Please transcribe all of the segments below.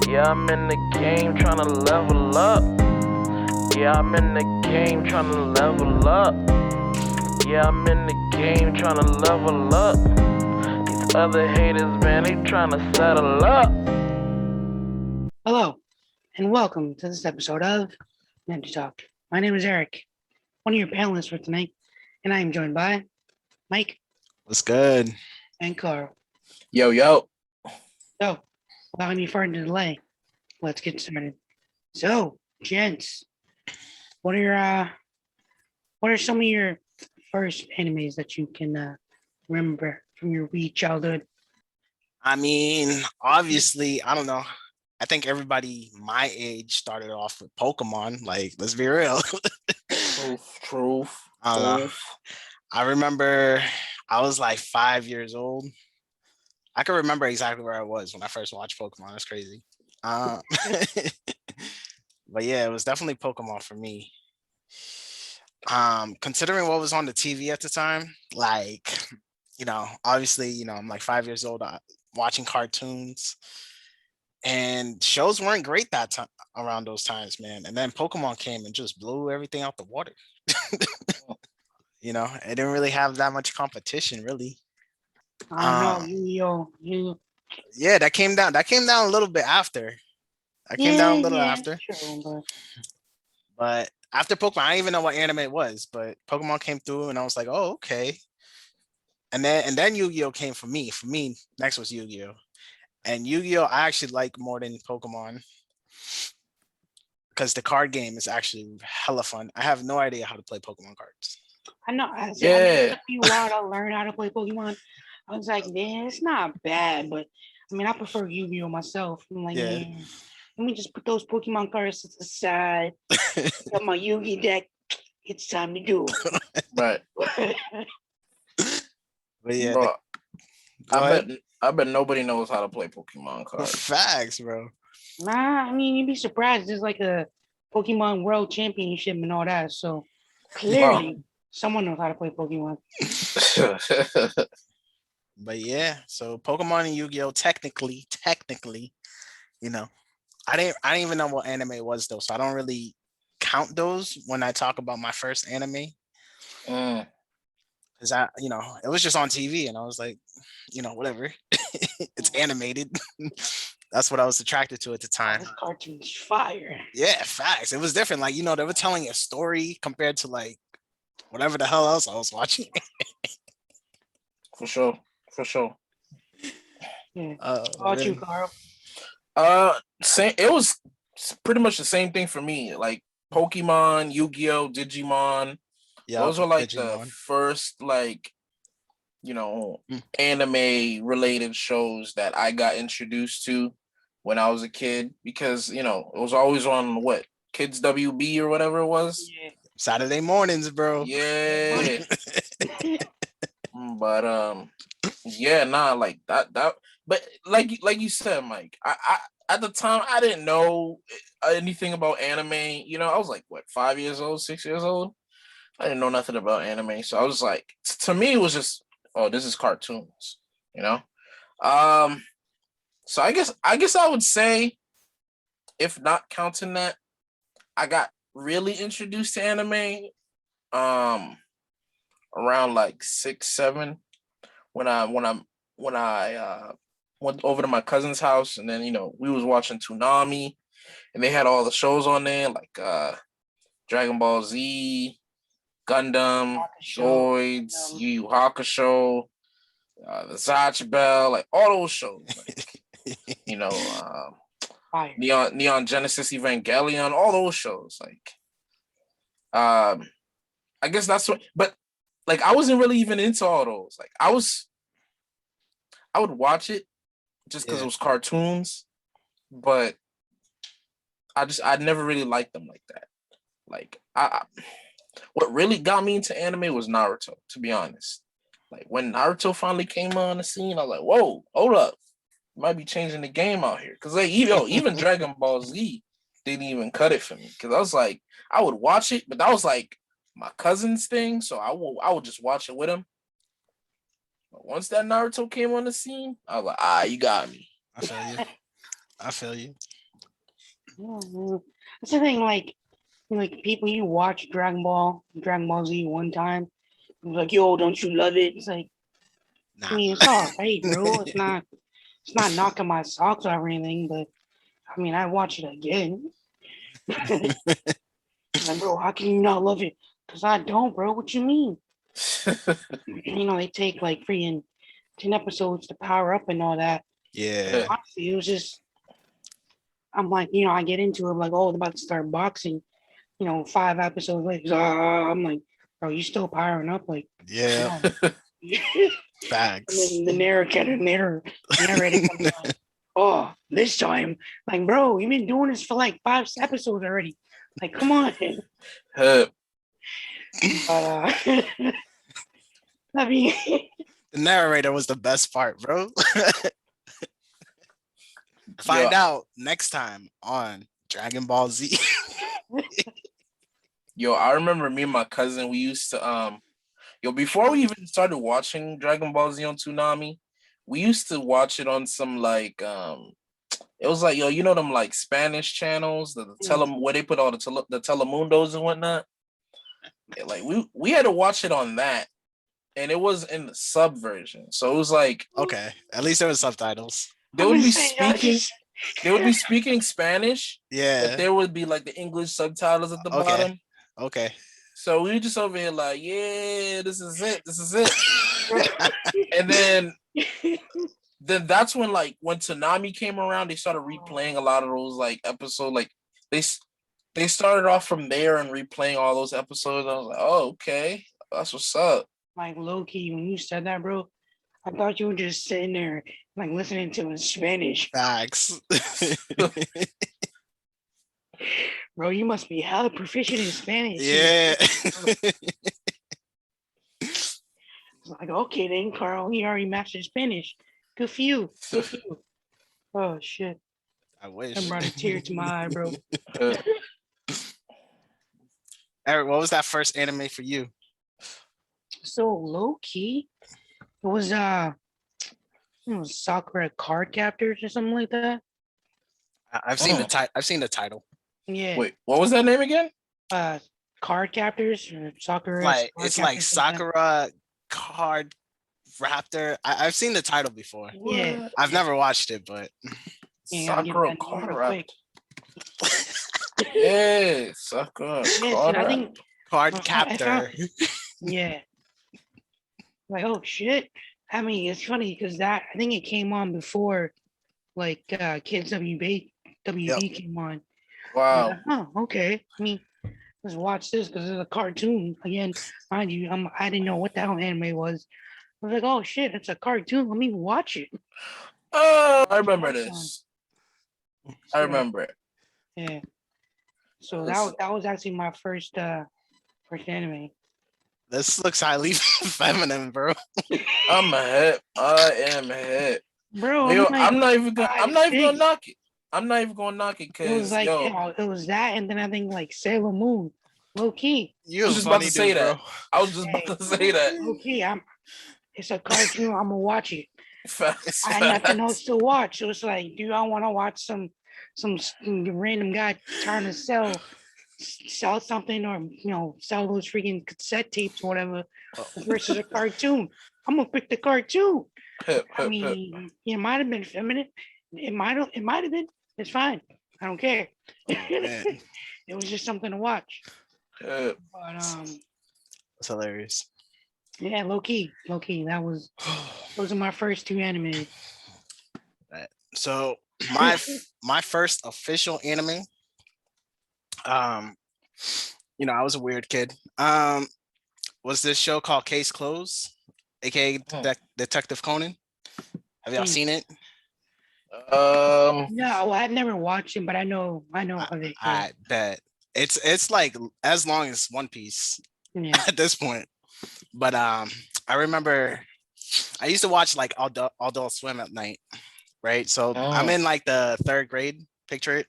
Yeah, I'm in the game trying to level up. Yeah, I'm in the game trying to level up. Yeah, I'm in the game trying to level up. These other haters, man, they trying to settle up. Hello, and welcome to this episode of Ninja Talk. My name is Eric, one of your panelists for tonight, and I am joined by Mike What's good? and Carl. Yo. So, without any further delay, let's get started. So, gents, what are some of your first animes that you can remember from your wee childhood? I mean, obviously, I don't know. I think everybody my age started off with Pokemon. Like, let's be real. Truth. I don't know. I remember I was like 5 years old. I can remember exactly where I was when I first watched Pokemon. That's crazy. But yeah, it was definitely Pokemon for me. Considering what was on the TV at the time, like, obviously, I'm like 5 years old, watching cartoons, and shows weren't great that time around those times, man. And then Pokemon came and just blew everything out the water. It didn't really have that much competition, really. I don't know, Yugioh. Yeah, that came down a little bit after. Sure, But after Pokemon, I didn't even know what anime it was, but Pokemon came through and I was like, oh, okay. And then Yu-Gi-Oh came for me. For me, next was Yu-Gi-Oh. And Yu-Gi-Oh I actually like more than Pokemon because the card game is actually hella fun. I have no idea how to play Pokemon cards. I know. It took me a while to learn how to play Pokemon. I was like, man, it's not bad, but I mean, I prefer Yu-Gi-Oh myself. I'm like, Yeah. man, let me just put those Pokemon cards to the side. Got my Yu-Gi deck. It's time to do it. Right. But yeah, Bro, I bet nobody knows how to play Pokemon cards. Facts, bro. Nah, I mean, you'd be surprised. There's like a Pokemon World Championship and all that. So clearly, someone knows how to play Pokemon. But yeah, so Pokemon and Yu-Gi-Oh technically, I didn't even know what anime was though, so I don't really count those when I talk about my first anime. Because it was just on TV and I was like, whatever. It's animated. That's what I was attracted to at the time. This cartoon's fire. Yeah, facts. It was different. Like, they were telling a story compared to like whatever the hell else I was watching. For sure. Yeah. How about you, Carl? Same. It was pretty much the same thing for me. Like Pokemon, Yu-Gi-Oh, Digimon. Yeah, those were like Digimon. The first anime related shows that I got introduced to when I was a kid because it was always on Kids WB or whatever it was. Yeah. Saturday mornings, bro. Yeah. But like that. But like you said, Mike, I at the time I didn't know anything about anime. I was like 5 years old, 6 years old. I didn't know nothing about anime, so I was like, to me, it was just, oh, this is cartoons, So I guess I would say, if not counting that, I got really introduced to anime, around like 6, 7, when I went over to my cousin's house, and then we was watching Toonami, and they had all the shows on there like Dragon Ball Z, Gundam, Zoids, Yu Yu Hakusho, the Zatch Bell, like all those shows, Neon Genesis Evangelion, all those shows, like, I guess that's what. But like, I wasn't really even into all those. Like, I would watch it just because it was cartoons, but I never really liked them like that. Like, what really got me into anime was Naruto, to be honest. Like, when Naruto finally came on the scene, I was like, whoa, hold up. Might be changing the game out here. Because even Dragon Ball Z didn't even cut it for me. Because I was like, I would watch it, but that was like my cousin's thing, so I would just watch it with him. But once that Naruto came on the scene, I was like, you got me. I feel you. That's the thing. Like people, you watch Dragon Ball Z one time, like, yo, don't you love it? It's like, I Nah. mean, it's all right, bro. It's not knocking my socks off or anything, but I mean, I watch it again. Like, bro, how can you not love it? Because I don't, bro. What you mean? They take like freaking 10 episodes to power up and all that. Yeah. Honestly, it was just, I'm like, I get into it, like, oh, they're about to start boxing, 5 episodes later. I'm like, bro, you still powering up? Like, Yeah. and Facts. then the narrator comes on. Oh, this time, like, bro, you've been doing this for like 5 episodes already. Like, come on. But I mean, The narrator was the best part, bro. Find Yo. out next time on Dragon Ball Z. Yo, I remember me and my cousin, we used to before we even started watching Dragon Ball Z on Toonami, we used to watch it on some like it was like, yo, them like Spanish channels, where they put all the Telemundos and whatnot. Yeah, like we had to watch it on that, and it was in the sub version. So it was like, Okay, at least there was subtitles. They would be speaking Spanish, Yeah. but there would be like the English subtitles at the bottom. Okay. So we were just over here like, yeah, this is it. And then that's when when Toonami came around, they started replaying a lot of those like episodes. Like they started off from there and replaying all those episodes. I was like, oh, okay, that's what's up. Like, low key, when you said that, bro, I thought you were just sitting there like listening to it in Spanish. Facts. Bro, you must be hella proficient in Spanish. Yeah. It's like, okay then, Carl, you already mastered Spanish. Good for you. Good for you. Oh shit. I wish. That brought a tear to my eye, bro. Eric, what was that first anime for you? So low key, it was Sakura Card Captors or something like that. I've seen the title. I've seen the title. Yeah. Wait, what was that name again? Card Captors or Sakura. Like it's like Sakura Card Raptor. I've seen the title before. Yeah. I've never watched it, but Sakura Card Raptor. Yeah, Sakura Card I think Card Captor. Yeah. Like, oh shit. I mean, it's funny because I think it came on before like Kids WB came on. Wow. Like, oh, okay. I mean, let's watch this because it's a cartoon. Again, mind you, I didn't know what the hell anime was. I was like, oh shit, it's a cartoon. Let me watch it. Oh, I remember this. I remember it. Yeah. So that was actually my first anime. This looks highly feminine, bro. I'm hip. I am hip. Bro, Yo, I'm not even gonna knock it. I'm not even gonna knock it because it was like it was that, and then I think like Sailor Moon, low key. You was just about to say that. Bro. I was just about to say that. Low key, it's a cartoon. I'm gonna watch it. Facts, I had nothing else to watch. It was like, do I want to watch some random guy trying to sell something, or sell those freaking cassette tapes or whatever, versus a cartoon? I'm gonna pick the cartoon. I mean, it might have been feminine. It might have been. It's fine. I don't care. It was just something to watch. But That's hilarious. Yeah, low key. Those are my first two animes. So my first official anime. I was a weird kid. Was this show called Case Closed, aka Detective Conan? Have y'all seen it? No, I've never watched it, but I know of it. I bet it's like as long as One Piece at this point. But I remember I used to watch like Adult Swim at night, right? So I'm in like the 3rd grade. Picture it.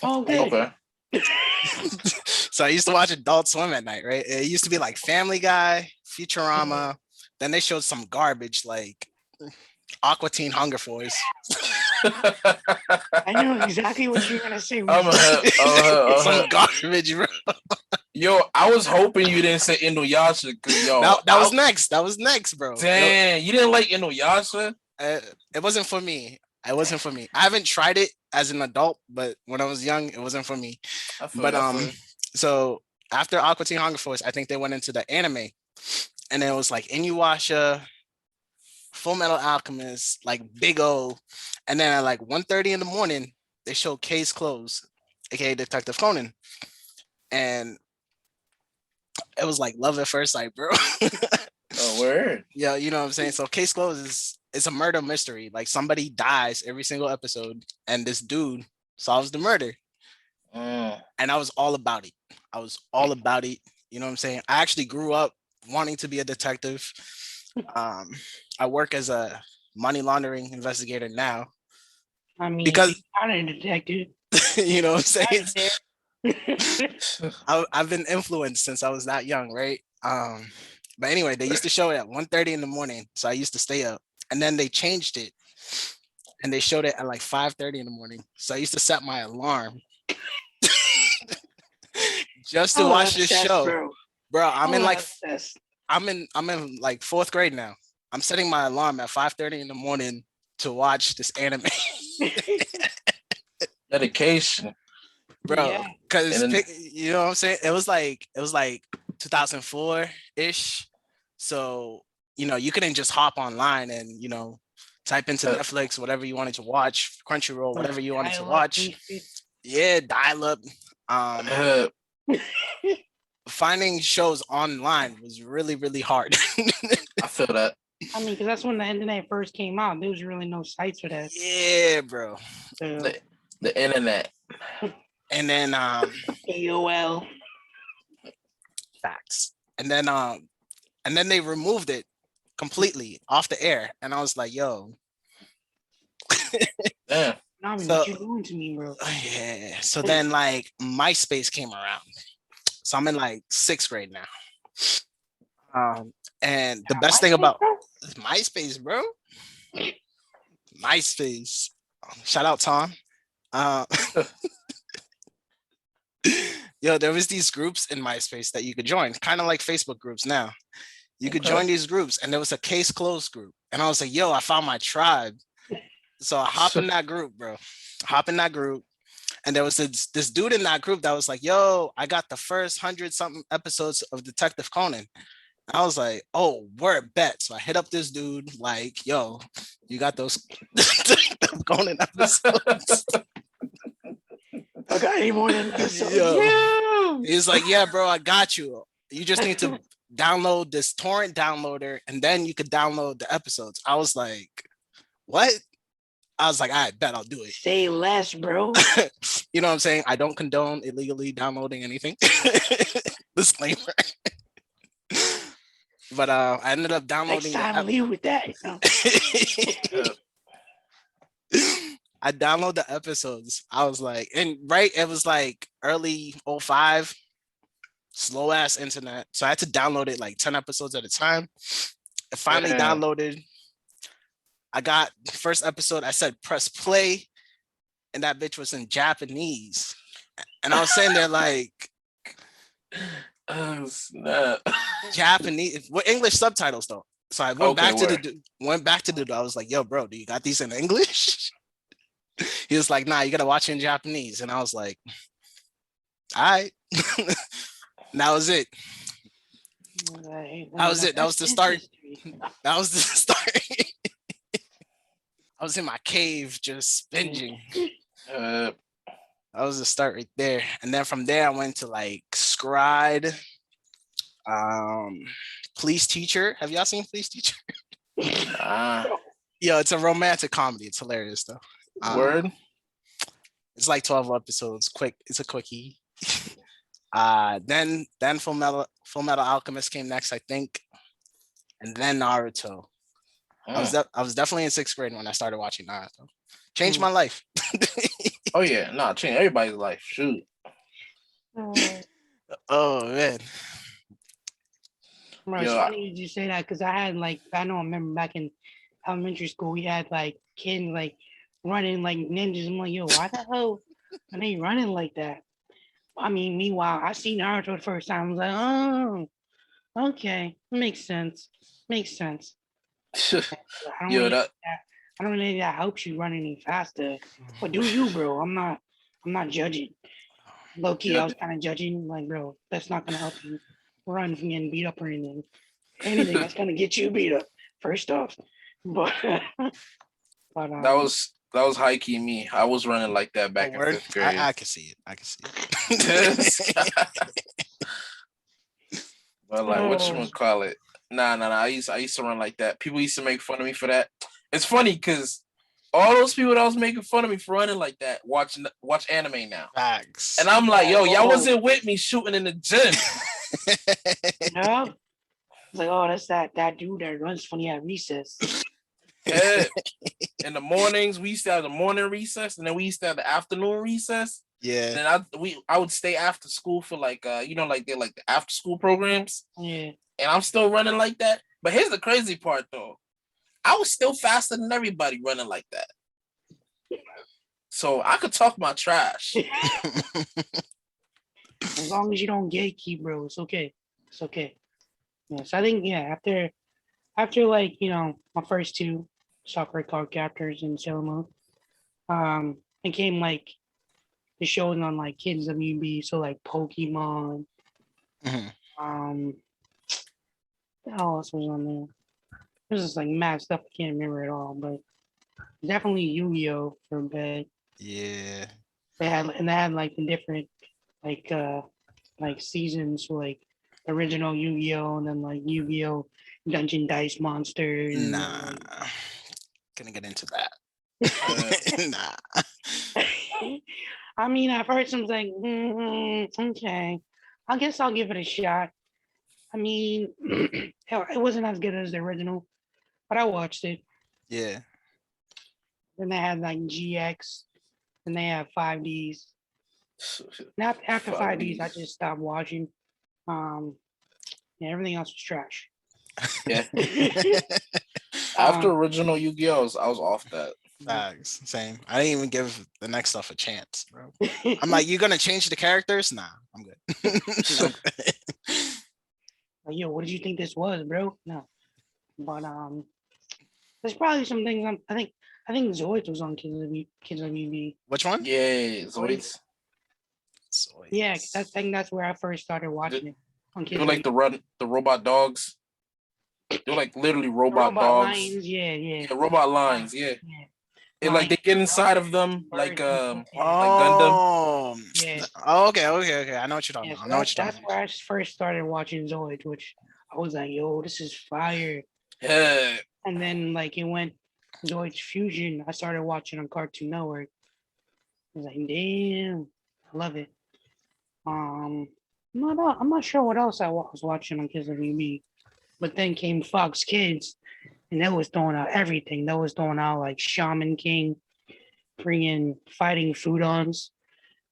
Oh, good. Okay. So I used to watch Adult Swim at night, right? It used to be like Family Guy, Futurama. Then they showed some garbage like Aqua Teen Hunger Force. I know exactly what you're gonna say. Some garbage, bro. Yo, I was hoping you didn't say Inuyasha because that was next. That was next, bro. Damn, you didn't like Inuyasha? It wasn't for me. It wasn't for me. I haven't tried it as an adult, but when I was young, it wasn't for me. So after Aqua Teen Hunger Force, I think they went into the anime, and it was like Inuyasha, Full Metal Alchemist, like Big O, and then at like 1:30 in the morning, they showed Case Close, aka Detective Conan, and it was like love at first sight, bro. Oh, word. Yeah, you know what I'm saying. So Case Close is a murder mystery. Like somebody dies every single episode, and this dude solves the murder. And I was all about it. I was all about it. You know what I'm saying? I actually grew up wanting to be a detective. I work as a money laundering investigator now. I mean, because I'm not a detective. You know what I'm saying? I've been influenced since I was that young, right? But anyway, they used to show it at 1:30 in the morning, so I used to stay up. And then they changed it, and they showed it at like 5:30 in the morning. So I used to set my alarm just to watch this show, bro. I'm in like fourth grade now. I'm setting my alarm at 5:30 in the morning to watch this anime. Dedication, bro. Because you know what I'm saying. It was like 2004 ish. So you know you couldn't just hop online and type into Netflix whatever you wanted to watch, Crunchyroll, whatever you wanted to watch. Yeah, dial up. Finding shows online was really, really hard. I feel that. I mean, because that's when the internet first came out. There was really no sites for that. Yeah, bro. So, the internet. And then AOL. Facts. And then they removed it completely off the air. And I was like, yo. Yeah. What you doing to me, bro? Yeah. So then like MySpace came around. So I'm in like 6th grade now. And the best thing about MySpace, bro. MySpace. Shout out Tom. Yo, there was these groups in MySpace that you could join, kind of like Facebook groups now. You could join these groups, and there was a Case Closed group. And I was like, yo, I found my tribe. So I hop in that group, bro. And there was this dude in that group that was like, yo, I got the first 100-something episodes of Detective Conan. I was like, oh, word, bet. So I hit up this dude like, yo, you got those Detective Conan episodes? I got any more than episodes? Yeah. He's like, yeah, bro, I got you. You just need to download this torrent downloader, and then you could download the episodes. I was like, what? I was like, I bet I'll do it. Say less, bro. You know what I'm saying? I don't condone illegally downloading anything. Disclaimer. But I ended up downloading. Next time, leave with that. I downloaded the episodes. I was like, it was like early 05, slow ass internet. So I had to download it like 10 episodes at a time. I finally downloaded. I got the first episode. I said press play, and that bitch was in Japanese. And I was sitting there like, oh snap. Japanese with English subtitles though. So I went back to the dude. I was like, yo, bro, do you got these in English? He was like, nah, you gotta watch it in Japanese. And I was like, all right. That was it. That was it. That was the start. That was the start. I was in my cave just binging. That was the start right there. And then from there, I went to like Scried, Police Teacher. Have y'all seen Police Teacher? Yeah, it's a romantic comedy. It's hilarious though. Word. It's like 12 episodes. Quick. It's a quickie. Then Full Metal Alchemist came next, I think, and then Naruto. I was definitely in 6th grade when I started watching Naruto. Changed my life. Oh yeah, change everybody's life. Shoot. Oh man. Bro, it's funny you say that because I remember back in elementary school we had like kids like running like ninjas. I'm like, yo, why the hell are they running like that? I mean, meanwhile, I see Naruto the first time. I was like, oh, okay, makes sense. Makes sense. I don't Yo, really that I don't really think that helps you run any faster. But do you, bro? I'm not judging. Low key, yo, I was kind of judging, like, bro, that's not gonna help you run from getting beat up or anything. Anything that's gonna get you beat up, first off. But but that was high key me. I was running like that Oh, back in word. fifth grade. I can see it. I can see This it. guy. But like, what you oh, gonna call it? Nah. I used to run like that. People used to make fun of me for that. It's funny because all those people that was making fun of me for running like that watch anime now, Facts. and I'm like, yo, y'all oh, wasn't with me shooting in the gym. yeah. It's like, oh, that's that dude that runs funny at recess. Yeah. In the mornings, we used to have the morning recess, and then we used to have the afternoon recess. Yeah. Then I would stay after school for like like they're like the after school programs, Yeah. and I'm still running like that. But here's the crazy part though. I was still faster than everybody running like that. So I could talk my trash. As long as you don't gatekeep, bro, it's okay. It's okay. Yeah. So I think after like, my first two soccer card captors in Sailor Moon, it came like the shows on like Kids WB, so like Pokemon, Mhm. what else was on there? There's just like mad stuff I can't remember at all, but definitely Yu-Gi-Oh for a bit. Yeah. They had like the different like seasons, so like original Yu-Gi-Oh and then like Yu-Gi-Oh Dungeon Dice Monsters. And, Nah. Gonna get into that. Nah. I mean, at first I was like, okay, I guess I'll give it a shot. I mean, it wasn't as good as the original, but I watched it. Yeah. Then they had like GX, and they had 5Ds. Not after 5Ds, I just stopped watching. Yeah, everything else was trash. Yeah. Um, After original Yu-Gi-Oh, I was off that. Facts. Same. I didn't even give the next stuff a chance, bro. I'm like, you gonna change the characters? Nah, I'm good. I'm good. like, yo, what did you think this was, bro? No, but there's probably some things I think Zoids was on Kids of UV. Which one? Yeah, Zoids. Yeah, I think that's where I first started watching it on Kids. They're like the robot dogs. They're like literally robot dogs. Lions, yeah. Yeah, robot lions, yeah. Yeah. And like they get inside of them like Gundam. Oh, Yeah. Oh, okay. I know what you're talking Yeah, about. so I know what you're that's talking where about. I first started watching Zoids, which I was like, yo, this is fire. Yeah. And then like it went Zoids Fusion. I started watching on Cartoon Network. I was like, damn, I love it. I'm not sure what else I was watching on Kids of UB, but then came Fox Kids, and that was throwing out everything. That was throwing out like Shaman King, bringing fighting Foodons,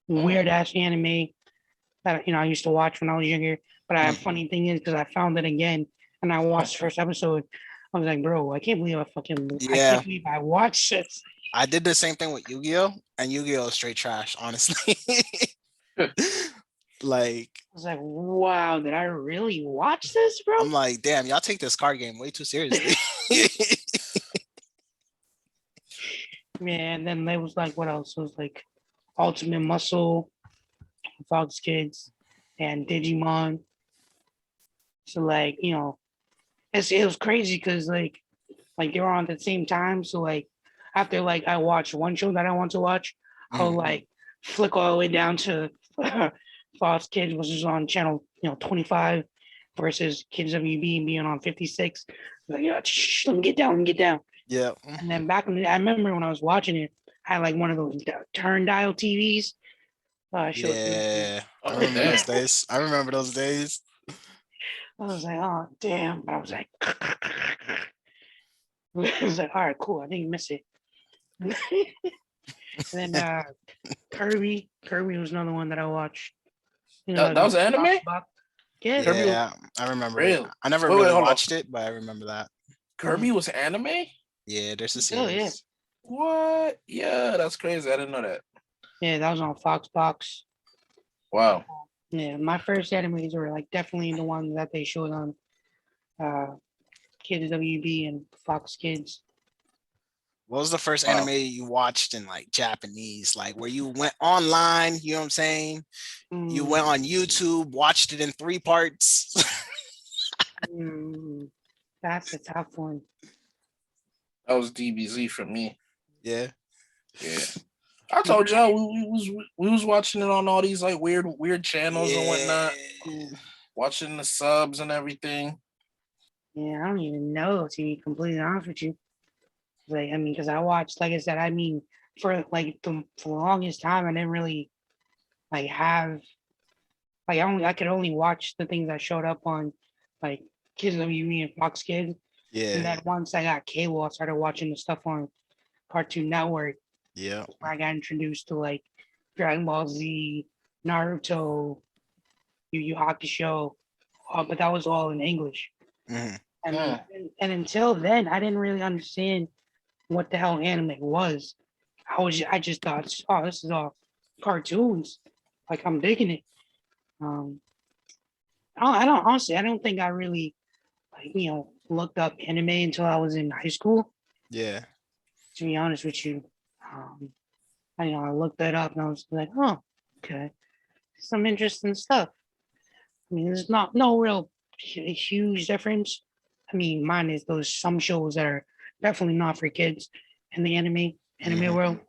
weird ass anime that I used to watch when I was younger. But a funny thing is, because I found it again and I watched the first episode, I was like, bro, I can't believe I can't believe I watched this. I did the same thing with Yu-Gi-Oh, and Yu-Gi-Oh is straight trash, honestly. Like, I was like, wow, did I really watch this, bro? I'm like, damn, y'all take this card game way too seriously. Yeah, and then there was like, what else? It was like Ultimate Muscle, Fox Kids, and Digimon. So like, it was crazy because like they were on at the same time. So like after like I watched one show that I want to watch, I'll like flick all the way down to Fox Kids, which is on channel 25 versus Kids WB being on 56. Like, yeah, let me get down. Yeah. And then back in I remember when I was watching it, I had like one of those turn dial TVs. Yeah. Oh, I remember damn. those days. I remember those days. I was like, oh damn. But I was like, I was like, all right, cool. I didn't miss it. And then Kirby was another one that I watched. That was an anime? Yeah. Yeah, I remember Really? it. I never Wait, really hold on. watched it, but I remember that. Kirby was anime? Yeah, there's a Oh, yeah. series. What? Yeah, that's crazy. I didn't know that. Yeah, that was on Fox Box. Wow. Yeah, my first animes were like definitely the ones that they showed on uh Kids WB and Fox Kids. What was the first Wow. anime you watched in like Japanese? Like where you went online, you know what I'm saying? You went on YouTube, watched it in 3 parts. Mm, that's a tough one. That was DBZ for me. Yeah. Yeah. I told y'all we was watching it on all these like weird channels and whatnot, Mm, watching the subs and everything. Yeah, I don't even know to be completely honest with you. Like, I mean, because I watched, like I said, I mean, for like for the longest time, I didn't really like have like I could only watch the things that showed up on like Kids WB and Fox Kids. And Yeah. then once I got cable, I started watching the stuff on Cartoon Network. Yeah. Where I got introduced to like Dragon Ball Z, Naruto, Yu Yu Hakusho, but that was all in English. Mhm. And, Hmm. and until then, I didn't really understand what the hell anime was. I just thought, oh, this is all cartoons. Like I'm digging it. Um, I don't honestly, I don't think I really like looked up anime until I was in high school. Yeah. To be honest with you, I looked that up and I was like, oh, okay, some interesting stuff. I mean, there's not no real huge difference. I mean, mine is those some shows that are definitely not for kids in the anime world.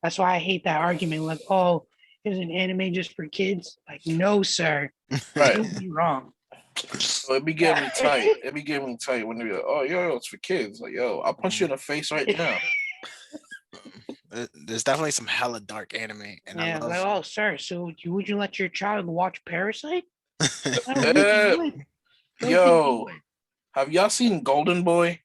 That's why I hate that argument. Like, oh, is an anime just for kids? Like, no, sir, Right. you'd be wrong. So it be getting me tight. It be getting me tight when they be like, oh yo, it's for kids. Like, yo, I'll punch you in the face right now. There's definitely some hella dark anime, and I Yeah, like, love. oh, sir, so would you let your child watch Parasite? I don't think Eh, you would. Don't think you yo, would. have y'all seen Golden Boy?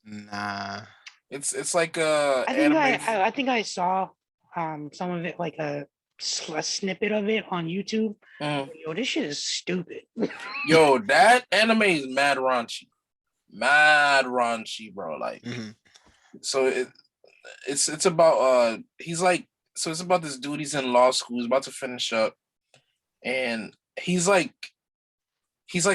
Nah. It's like I think anime. I think I saw some of it like a snippet of it on YouTube. Mm. Yo, this shit is stupid. Yo, that anime is mad raunchy, bro. Like, Mhm. so it's about he's like so it's about this dude. He's in law school. He's about to finish up, and he's like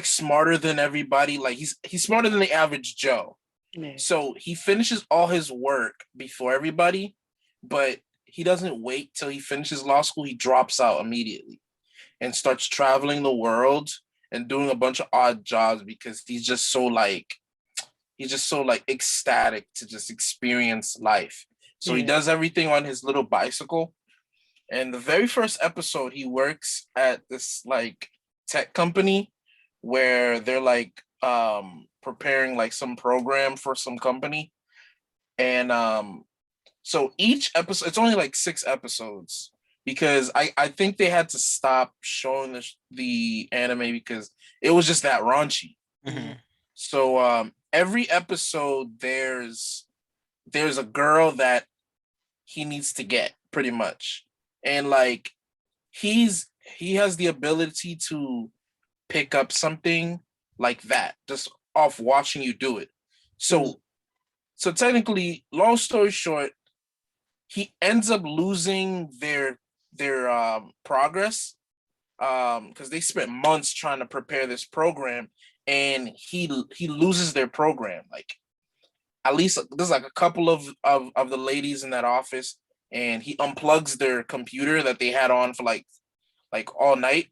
smarter than everybody. Like he's smarter than the average Joe. Yeah. So he finishes all his work before everybody, but he doesn't wait till he finishes law school. He drops out immediately and starts traveling the world and doing a bunch of odd jobs because he's just so like ecstatic to just experience life. So he Yeah. does everything on his little bicycle. And the very first episode, he works at this like tech company where they're like preparing like some program for some company. And so each episode, it's only like 6 episodes because I think they had to stop showing the anime because it was just that raunchy. Mhm. So every episode there's a girl that he needs to get pretty much. And like he has the ability to pick up something like that just off watching you do it. So so technically, long story short, he ends up losing their progress because they spent months trying to prepare this program, and he loses their program. Like at least there's like a couple of the ladies in that office, and he unplugs their computer that they had on for like all night.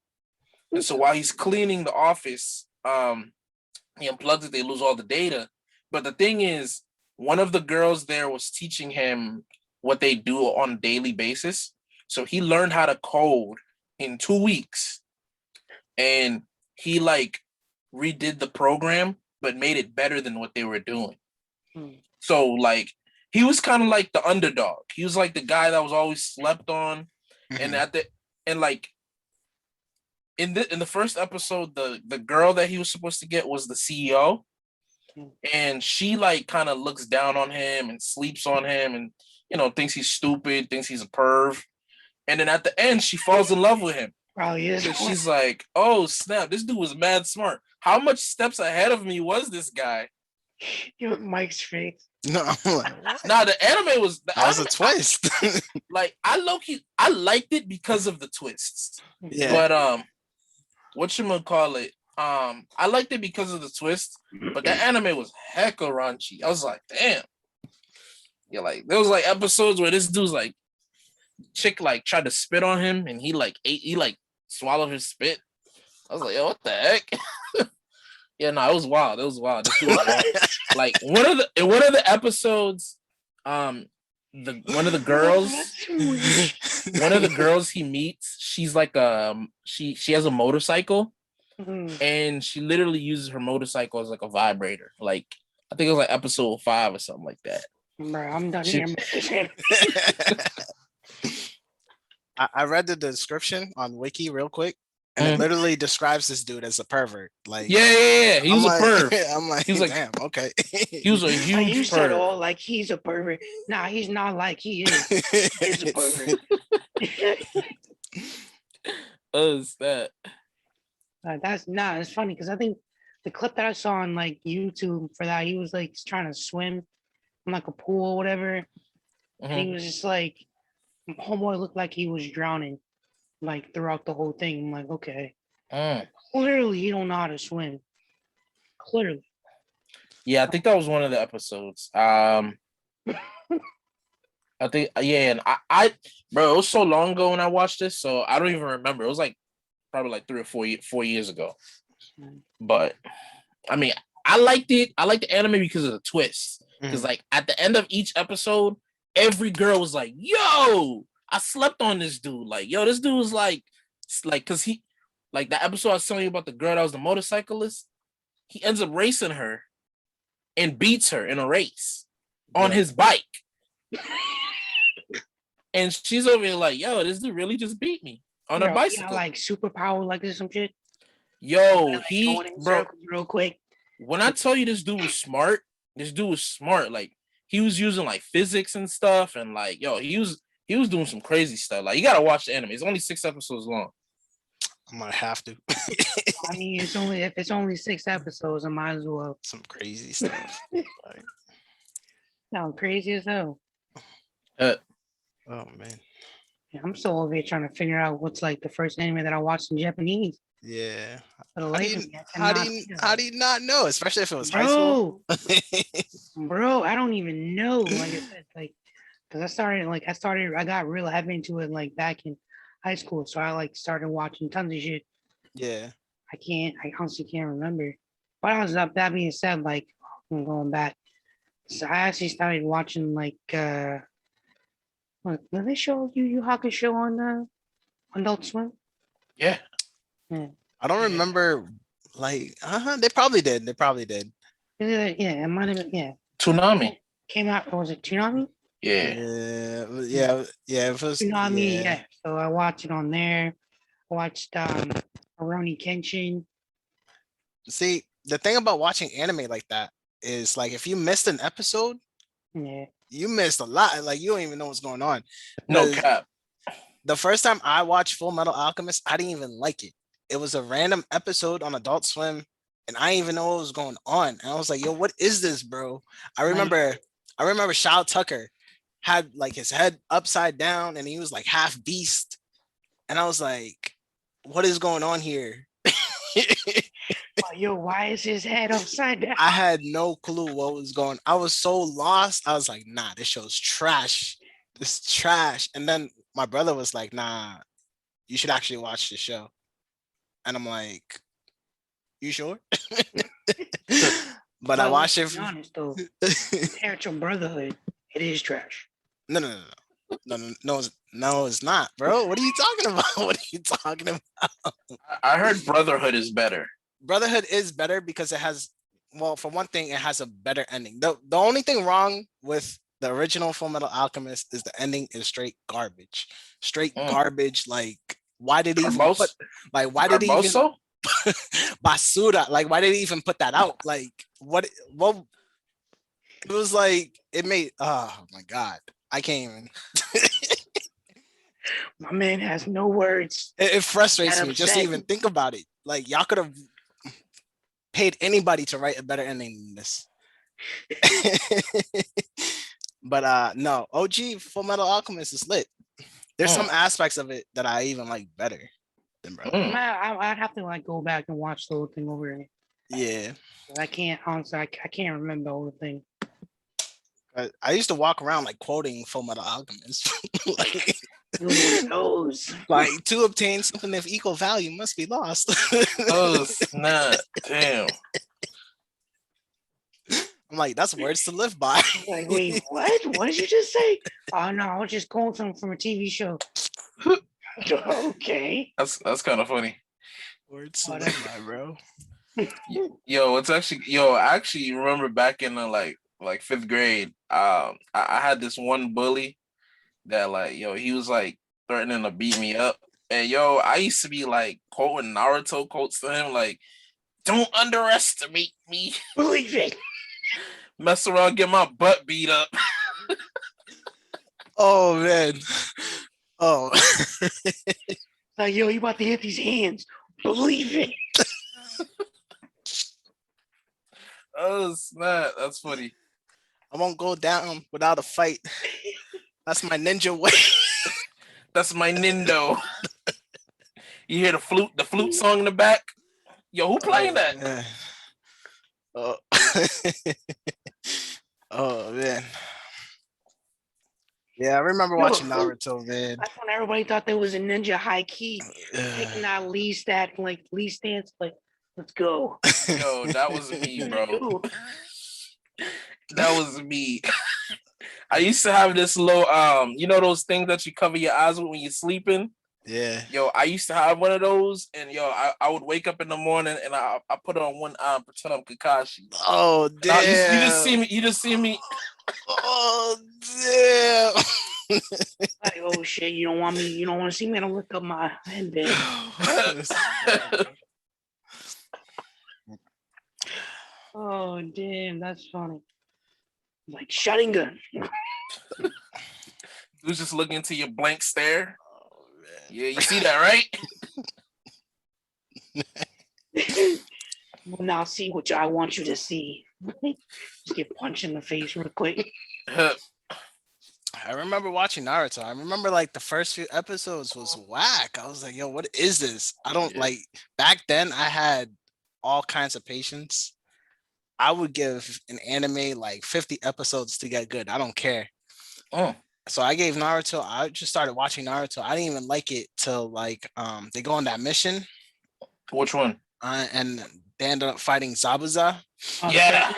And so while he's cleaning the office, he unplugs it, they lose all the data. But the thing is, one of the girls there was teaching him what they do on a daily basis. So he learned how to code in 2 weeks. And he like redid the program, but made it better than what they were doing. So like he was kind of like the underdog. He was like the guy that was always slept on. And like in the first episode, the girl that he was supposed to get was the CEO, and she like kind of looks down on him and sleeps on him, and thinks he's stupid, thinks he's a perv, and then at the end she falls in love with him. Probably is. So she's like, "Oh snap! This dude was mad smart. How much steps ahead of me was this guy?" Yo, Mike's face. No, I'm like, what? Nah, the anime was the That was a anime, twist. like I low-key I liked it because of the twists. Yeah. But whatchamacallit? I liked it because of the twist, but that anime was hecka raunchy. I was like, damn. Yeah, like there was like episodes where this dude's like chick like tried to spit on him and he swallowed his spit. I was like, yo, what the heck? Yeah, no, it was wild. It was wild. This dude was wild. Like one of the episodes, one of the girls he meets, she's like she has a motorcycle and she literally uses her motorcycle as like a vibrator. Like I think it was like episode 5 or something like that. Bro, I'm done here. I read the description on Wiki real quick, and it literally describes this dude as a pervert. Like, yeah. He was a perv. I'm like, He was like, damn, okay. He was a You huge said perv. all like he's a pervert. Nah, he's not like he is. He's a pervert. What's that? It's funny because I think the clip that I saw on like YouTube for that, he was like trying to swim in like a pool or whatever. And he was just like, homeboy looked like he was drowning like throughout the whole thing. I'm like, okay. Clearly he don't know how to swim. Clearly. Yeah, I think that was one of the episodes. I think and I bro, it was so long ago when I watched this, so I don't even remember. It was like probably like 3 or 4 years ago. But I mean, I liked it. I liked the anime because of the twists. Because like at the end of each episode, every girl was like, yo, I slept on this dude. Like, yo, this dude was like because he like that episode I was telling you about the girl that was the motorcyclist, he ends up racing her and beats her in a race on his bike. And she's over here like, yo, this dude really just beat me on a bicycle. Like superpower like this some shit. Yo, like, bro, real quick. When I tell you this dude was smart. Like he was using like physics and stuff, and like, yo, he was doing some crazy stuff. Like you gotta watch the anime. It's only 6 episodes long. I might have to. I mean, if it's only 6 episodes, I might as well. Some crazy stuff. Like, sound crazy as hell. oh man. Yeah, I'm still over here trying to figure out what's like the first anime that I watched in Japanese. Yeah. How do you not know? Especially if it was high school. Bro, I don't even know. Like I said, like because I got real heavy into it like back in high school. So I like started watching tons of shit. Yeah. I honestly can't remember. But I was up that being said, like I'm going back. So I actually started watching like did they show Yu Hakusho on Adult Swim? Yeah. I don't remember. Like, they probably did. Yeah, it might have been. Yeah. Toonami came out. Was it Toonami? Yeah. It was Toonami. Yeah. So I watched it on there. I watched Rurouni Kenshin. See, the thing about watching anime like that is like if you missed an episode, you missed a lot. Like you don't even know what's going on. No cap. The first time I watched Full Metal Alchemist, I didn't even like it. It was a random episode on Adult Swim, and I didn't even know what was going on. And I was like, yo, what is this, bro? I remember Shao Tucker had like his head upside down and he was like half beast. And I was like, what is going on here? Yo, why is his head upside down? I had no clue what was going on. I was so lost. I was like, nah, this show's trash. This is trash. And then my brother was like, nah, you should actually watch the show. And I'm like, you sure? But I watched it. To be honest though, compared to Brotherhood, it is trash. No, it's not, bro. What are you talking about? I heard Brotherhood is better. Brotherhood is better because it has, well, for one thing, it has a better ending. The only thing wrong with the original Full Metal Alchemist is the ending is straight garbage. Garbage. Like, why did he even put, like, why did he even Basura? Like, why did he even put that out? Like, what it was like, it made, oh my God, I can't even. My man has no words. It frustrates me just to even think about it. Like, y'all could have paid anybody to write a better ending than this. But no, OG Full Metal Alchemist is lit. There's some Mm. aspects of it that I even like better than Brotherhood. Mm. I'd have to like go back and watch the whole thing over again. Yeah. I can't honestly. I can't remember the whole thing. I used to walk around like quoting Full Metal Alchemist. Knows? like to obtain something of equal value must be lost. Oh snap! Damn. I'm like, that's words to live by. Like, wait, what? What did you just say? Oh no, I was just quoting something from a TV show. Okay. That's kind of funny. Words to live by, bro. Yo, it's actually I actually remember back in the like fifth grade. I had this one bully that like he was like threatening to beat me up, and I used to be like quoting Naruto quotes to him like, "Don't underestimate me." Believe it. Mess around, get my butt beat up. Oh man. Oh. Like, yo, you about to hit these hands. Believe it. Oh snap! That's funny. I won't go down without a fight. That's my ninja way. That's my Nindo. You hear the flute song in the back? Yo, who playing that? Yeah. Oh. Oh man. Yeah, I remember watching Naruto, man. That's when everybody thought there was a ninja high key. Taking that Lee stance, like, let's go. Yo, that was me, bro. That was me. I used to have this low, those things that you cover your eyes with when you're sleeping. Yeah. Yo, I used to have one of those, and I would wake up in the morning and I put it on one eye and pretend I'm Kakashi. Oh damn! Now, you just see me. Oh damn! Like, oh shit, you don't want to see me? I don't look up my headband. Oh damn, that's funny. Like shutting gun. Who's just looking into your blank stare? Oh, yeah, you see that, right? Well, now see what I want you to see. Just get punched in the face real quick. I remember watching Naruto. I remember like the first few episodes was whack. I was like, yo, what is this? I don't like back then I had all kinds of patience. I would give an anime like 50 episodes to get good. I don't care. Oh. So I gave Naruto, I just started watching Naruto. I didn't even like it till like they go on that mission. Which one? And they ended up fighting Zabuza. Yeah.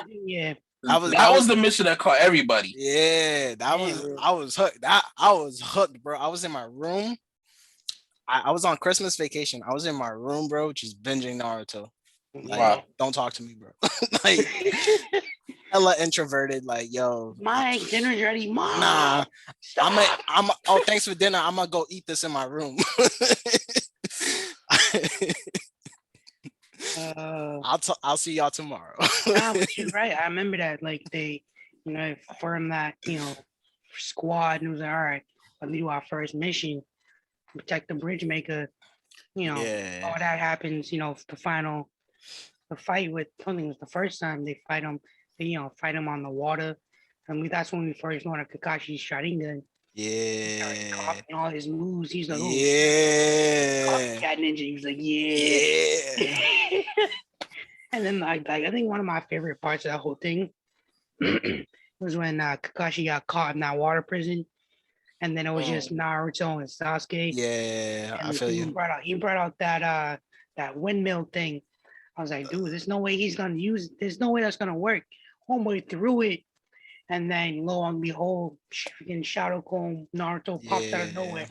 That was the mission that caught everybody. Yeah, I was hooked. I was hooked, bro. I was in my room. I was on Christmas vacation. I was in my room, bro, just binging Naruto. Like, wow. Don't talk to me, bro. Like, hella introverted. Like, yo, Mike, dinner's ready. Mom, nah, stop. Oh, thanks for dinner. I'm gonna go eat this in my room. I'll see y'all tomorrow. Nah, but you're right. I remember that. Like they, formed that, squad, and it was like, all right, let's do our first mission, protect the bridge maker. All that happens. The fight with, I think it was the first time they fight him. They fight him on the water. That's when we first learned Kakashi's Sharingan. Yeah. Copying all his moves. He's like, oh, yeah. Cat Ninja. He was like, yeah. And then I think one of my favorite parts of that whole thing was when Kakashi got caught in that water prison, and then it was just Naruto and Sasuke. Yeah, and I feel you. He brought out that windmill thing. I was like, dude, there's no way he's gonna use it. There's no way that's gonna work. Homeboy threw it, and then lo and behold, freaking Shadow Clone Naruto popped out of nowhere.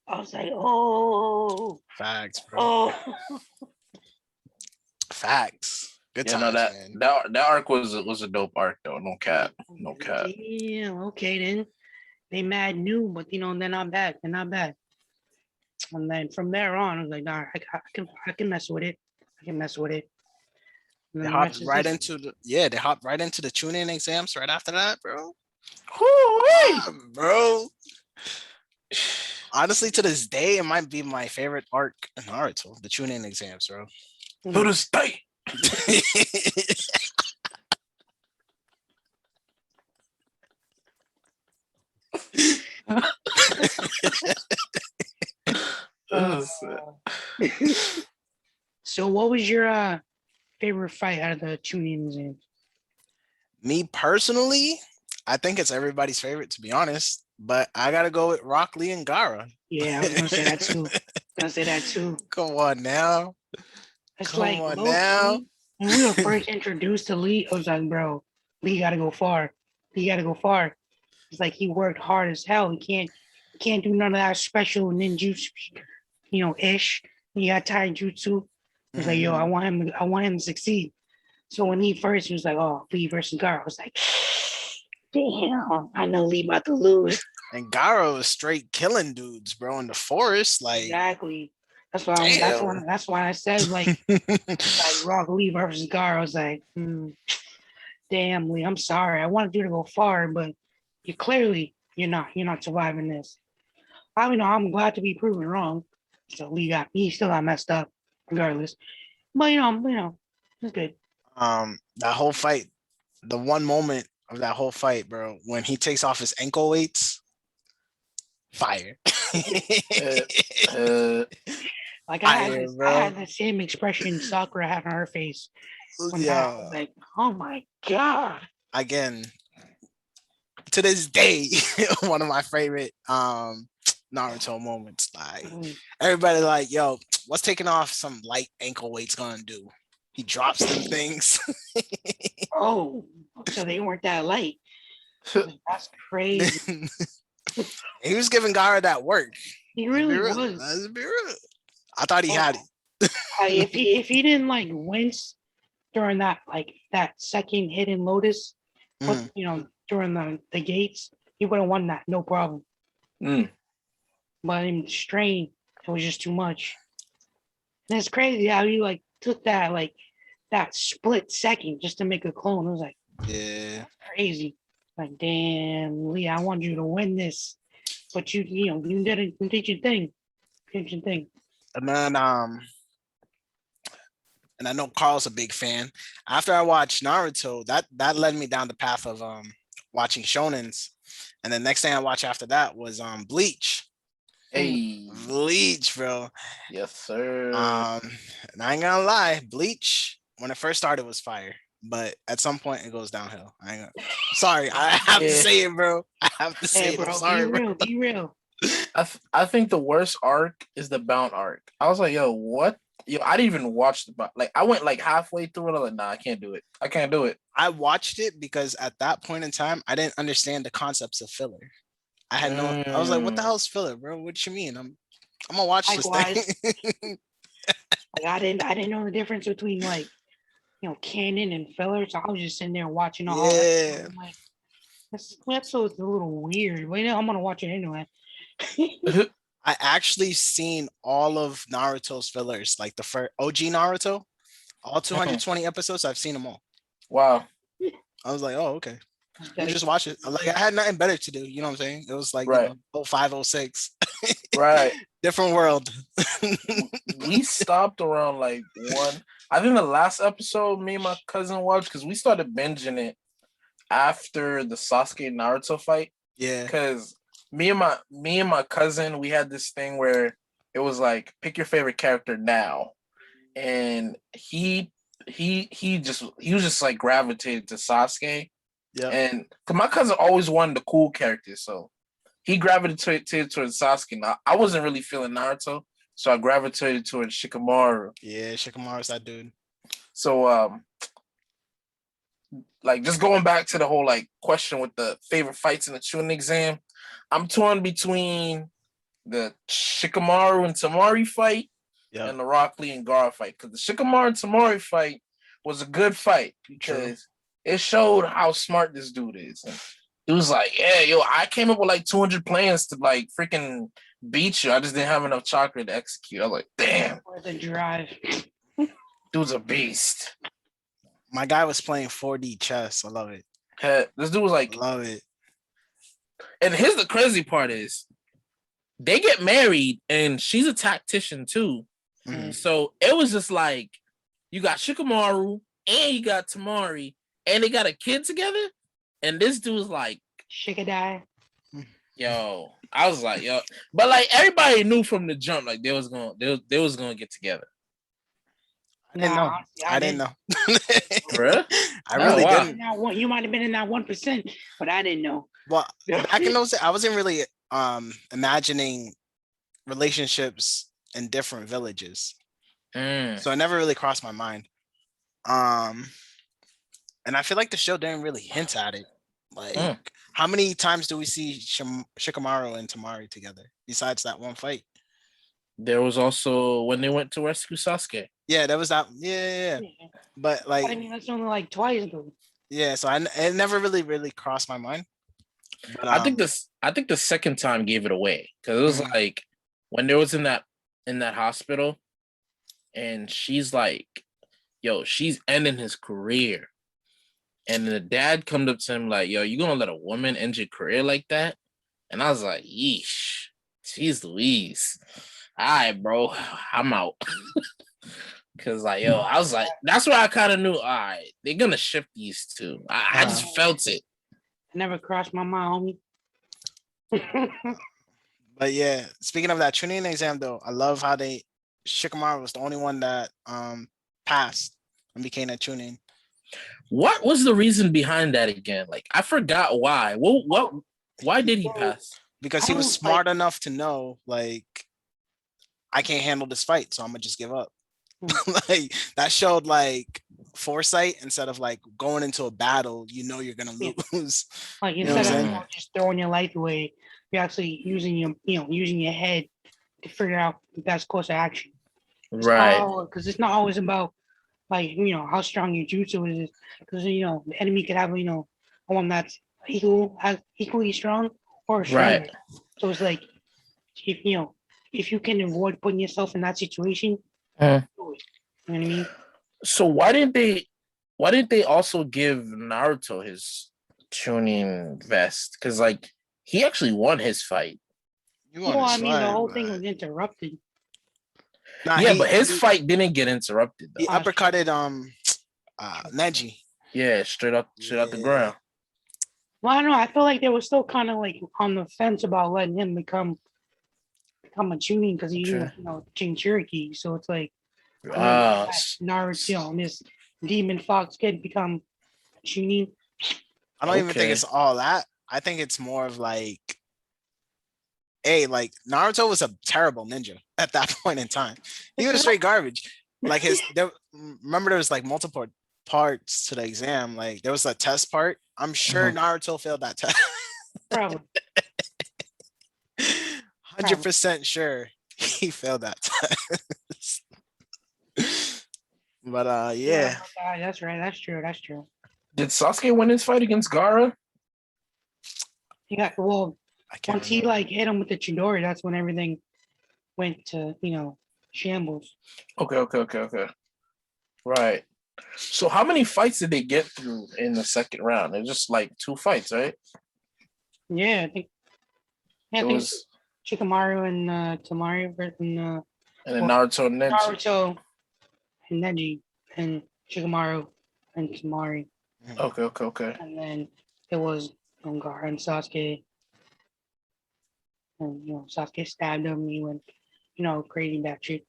I was like, oh, facts, bro. Oh, facts. Good times, man. That arc was a dope arc though. No cap. Yeah, okay then. They mad new, but they're not bad. They're not bad. And then from there on, I was like, nah, I can mess with it. They hopped right into the tuning exams right after that, bro. Bro. Honestly, to this day, it might be my favorite arc in Naruto, the tuning exams, bro. To this day. So what was your favorite fight out of the tunings? And Me personally, I think it's everybody's favorite, to be honest. But I gotta go with Rock Lee and Gara. yeah, I was gonna say that too. Gonna say that too. Come on now. It's Come like on low now. key, when we were first introduced to Lee, I was like, bro, Lee gotta go far. Lee gotta go far. It's like he worked hard as hell. He can't do none of that special ninjutsu, ish. He got taijutsu. It's like, yo, I want him to succeed. So when he first was like, oh, Lee versus Gara, I was like, damn, I know Lee about to lose. And Gara was straight killing dudes, bro, in the forest. Like, Exactly. That's why damn. that's why I said like Rock Lee versus Gara. I was like, damn Lee, I'm sorry. I wanted you to go far, but you're not surviving this. I mean, I'm glad to be proven wrong. So he still got messed up, regardless. But it's good. That whole fight, the one moment of that whole fight, bro, when he takes off his ankle weights, fire. Like Fire, I had the same expression Sakura had on her face when that I was like, oh my god. Again, to this day, one of my favorite Naruto moments. Like everybody like, yo, what's taking off some light ankle weights gonna do? He drops them things. Oh, so they weren't that light. That's crazy. He was giving Gara that work. He really was. Let's be real. I thought he had it. if he didn't like wince during that second hidden lotus, during the gates, he would have won that, no problem. But in strain, it was just too much. And it's crazy how he like took that split second just to make a clone. It was like, yeah, crazy. Like, damn, Lee, I want you to win this, but you did your thing. Did your thing. And then and I know Carl's a big fan. After I watched Naruto, that led me down the path of watching shonens. And the next thing I watched after that was Bleach. Hey, Bleach, bro. Yes, sir. And I ain't gonna lie, Bleach when it first started was fire, but at some point it goes downhill. Sorry, I have to say it, bro. I have to say it. I'm sorry, bro. Be real. I think the worst arc is the Bound arc. I was like, yo, what? Yo, I didn't even watch the Bound. Like, I went like halfway through it. I was like, nah, I can't do it. I can't do it. I watched it because at that point in time, I didn't understand the concepts of filler. I had no. I was like, what the hell is filler, bro? What you mean? I'm gonna watch this thing. Like I didn't know the difference between like canon and filler, so I was just sitting there watching all that. I'm like, that's so it's a little weird. But I'm gonna watch it anyway. I actually seen all of Naruto's fillers, like the first OG Naruto, all 220 episodes. I've seen them all. Wow. I was like, oh, okay. You just watch it. Like I had nothing better to do. You know what I'm saying? It was like right. 05, 06. Right. Different world. We stopped around like one. I think the last episode me and my cousin watched because we started binging it after the Sasuke Naruto fight. Yeah. Because me and my cousin, we had this thing where it was like pick your favorite character now, and he was just like gravitated to Sasuke. Yeah. And because my cousin always wanted the cool characters, so he gravitated towards Sasuke. Now I wasn't really feeling Naruto, so I gravitated towards Shikamaru. Yeah, Shikamaru's that dude. So like just going back to the whole like question with the favorite fights in the Chunin exam, I'm torn between the Shikamaru and Tamari fight and the Rock Lee and Gara fight. Because the Shikamaru and Tamari fight was a good fight because it showed how smart this dude is. And he was like, yeah, yo, I came up with like 200 plans to like freaking beat you. I just didn't have enough chakra to execute. I was like, damn. Or the drive. Dude's a beast. My guy was playing 4D chess. I love it. This dude was like, love it. And here's the crazy part is they get married and she's a tactician too. Mm-hmm. So it was just like you got Shikamaru and you got Tamari and they got a kid together. And this dude's like Shikadai. Yo. I was like, yo, but like everybody knew from the jump, like they was gonna get together. I didn't know. honestly, I didn't know. For real? I really wow. didn't. You might have been in that 1%, but I didn't know. Well, back in those days, I wasn't really imagining relationships in different villages, so it never really crossed my mind. And I feel like the show didn't really hint at it. Like, how many times do we see Shikamaru and Tamari together besides that one fight? There was also when they went to rescue Sasuke. Yeah, there was that. Yeah. But like, I mean, that's only like twice though. yeah, so it never really crossed my mind. But, I think the second time gave it away because it was like when there was in that hospital, and she's like, "Yo, she's ending his career," and the dad comes up to him like, "Yo, you gonna let a woman end your career like that?" And I was like, "Yeesh, jeez Louise, all right, bro, I'm out." Cause like, yo, I was like, that's where I kind of knew, all right, they're gonna shift these two. I just felt it. Never crossed my mind, homie. But yeah, speaking of that tuning exam though, I love how Shikamaru was the only one that passed and became a tuning. What was the reason behind that again? Like, I forgot why. Why did he pass? Because he was smart enough to know, like, I can't handle this fight, so I'm gonna just give up. Like, that showed like foresight instead of like going into a battle, you're gonna lose. Like, instead of just throwing your life away, you're actually using your head to figure out the best course of action. Right. Because it's not always about like how strong your jutsu is. Because the enemy could have one that's equally strong or stronger. Right. So it's like if you can avoid putting yourself in that situation, do it. You know what I mean? So why didn't they also give Naruto his tuning vest? Because like he actually won his fight. The whole thing was interrupted. Nah, but his fight didn't get interrupted though. He uppercutted Neji. Yeah, straight up the ground. Well, I don't know. I feel like they were still kind of like on the fence about letting him become a tuning because he's Jinchuriki. So it's like Naruto and this demon fox kid become tuning. I don't even think it's all that. I think it's more of like, hey, like Naruto was a terrible ninja at that point in time. He was straight garbage. Like remember there was like multiple parts to the exam. Like there was a test part. I'm sure Naruto failed that test. Probably. 100% sure he failed that test. But yeah. That's right. That's true. Did Sasuke win his fight against Gara? He got once he like hit him with the Chidori, that's when everything went to shambles. Okay. Right. So how many fights did they get through in the second round? It's just like 2 fights, right? Yeah, I think Shikamaru and Tamari and then Naruto and Neji. Naruto and Neji and Shikamaru and Tamari. Okay. And then it was Gara and Sasuke. And Sasuke stabbed him. He went, crazy batshit,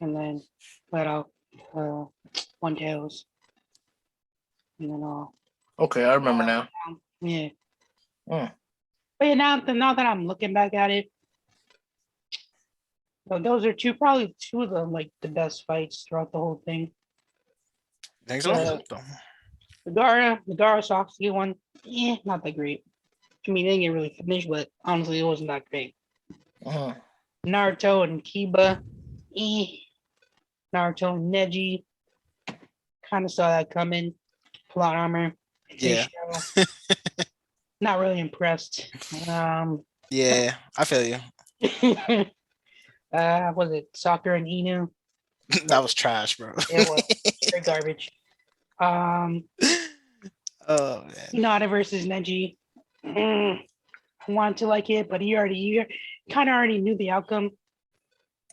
and then let out One Tails. And then okay, I remember now. Yeah. But yeah, now that I'm looking back at it, those are probably two of the best fights throughout the whole thing. Thanks so much. The Gara Sasuke one, not that great. I mean, they didn't get really finished, but honestly, it wasn't that great. Naruto and Kiba, Naruto and Neji, kind of saw that coming. Plot armor. Yeah. Not really impressed. Yeah, I feel you. Was it Soccer and Inu? That was trash, bro. It was straight garbage. Oh man. Hinata versus Neji. I wanted to like it, but you kind of already knew the outcome.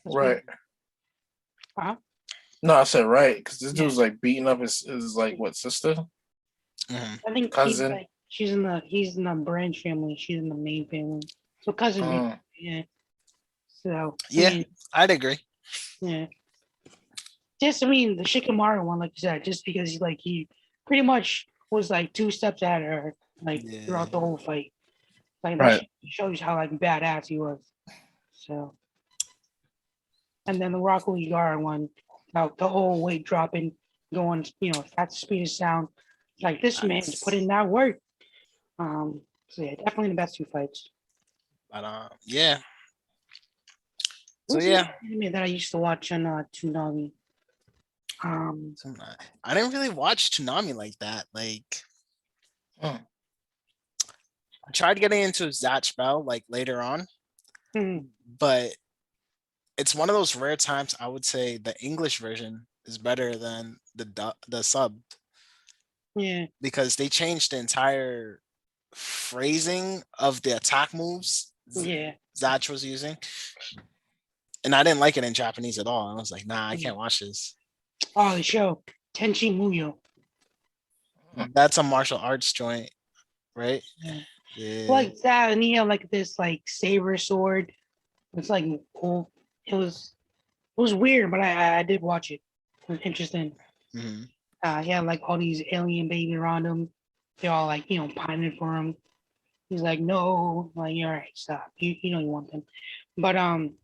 Right. Huh? No, I said right because this dude's like beating up his like what sister? I think cousin. he's in the branch family. She's in the main family. So cousin, Mm. yeah. So Yeah, I mean, I'd agree. yeah. Just I mean the Shikamaru one, like you said, just because he pretty much was like 2 steps at her like Yeah. throughout the whole fight. Like that Right. shows how like badass he was. So and then the Rock Lee Gara one, the whole weight dropping, going fast speed of sound. Like this man's put in that work. So yeah, definitely the best 2 fights. But yeah. So What's yeah, the anime that I used to watch on Toonami? I didn't really watch Toonami like that. Like, Mm. I tried getting into Zatch Bell like later on, hmm, but it's one of those rare times I would say the English version is better than the sub yeah, because they changed the entire phrasing of the attack moves yeah. Zatch was using, and I didn't like it in Japanese at all. I was like, nah, I Mm. can't watch this. Oh, the show Tenchi Muyo. That's a martial arts joint, right? Yeah. Yeah. Like that, and he had like this like saber sword. It's like cool. It was weird, but I did watch it. It was interesting. Mhm. He had like all these alien babies around him. They're all like pining for him. He's like, no, like all right, stop. You know you want them, but and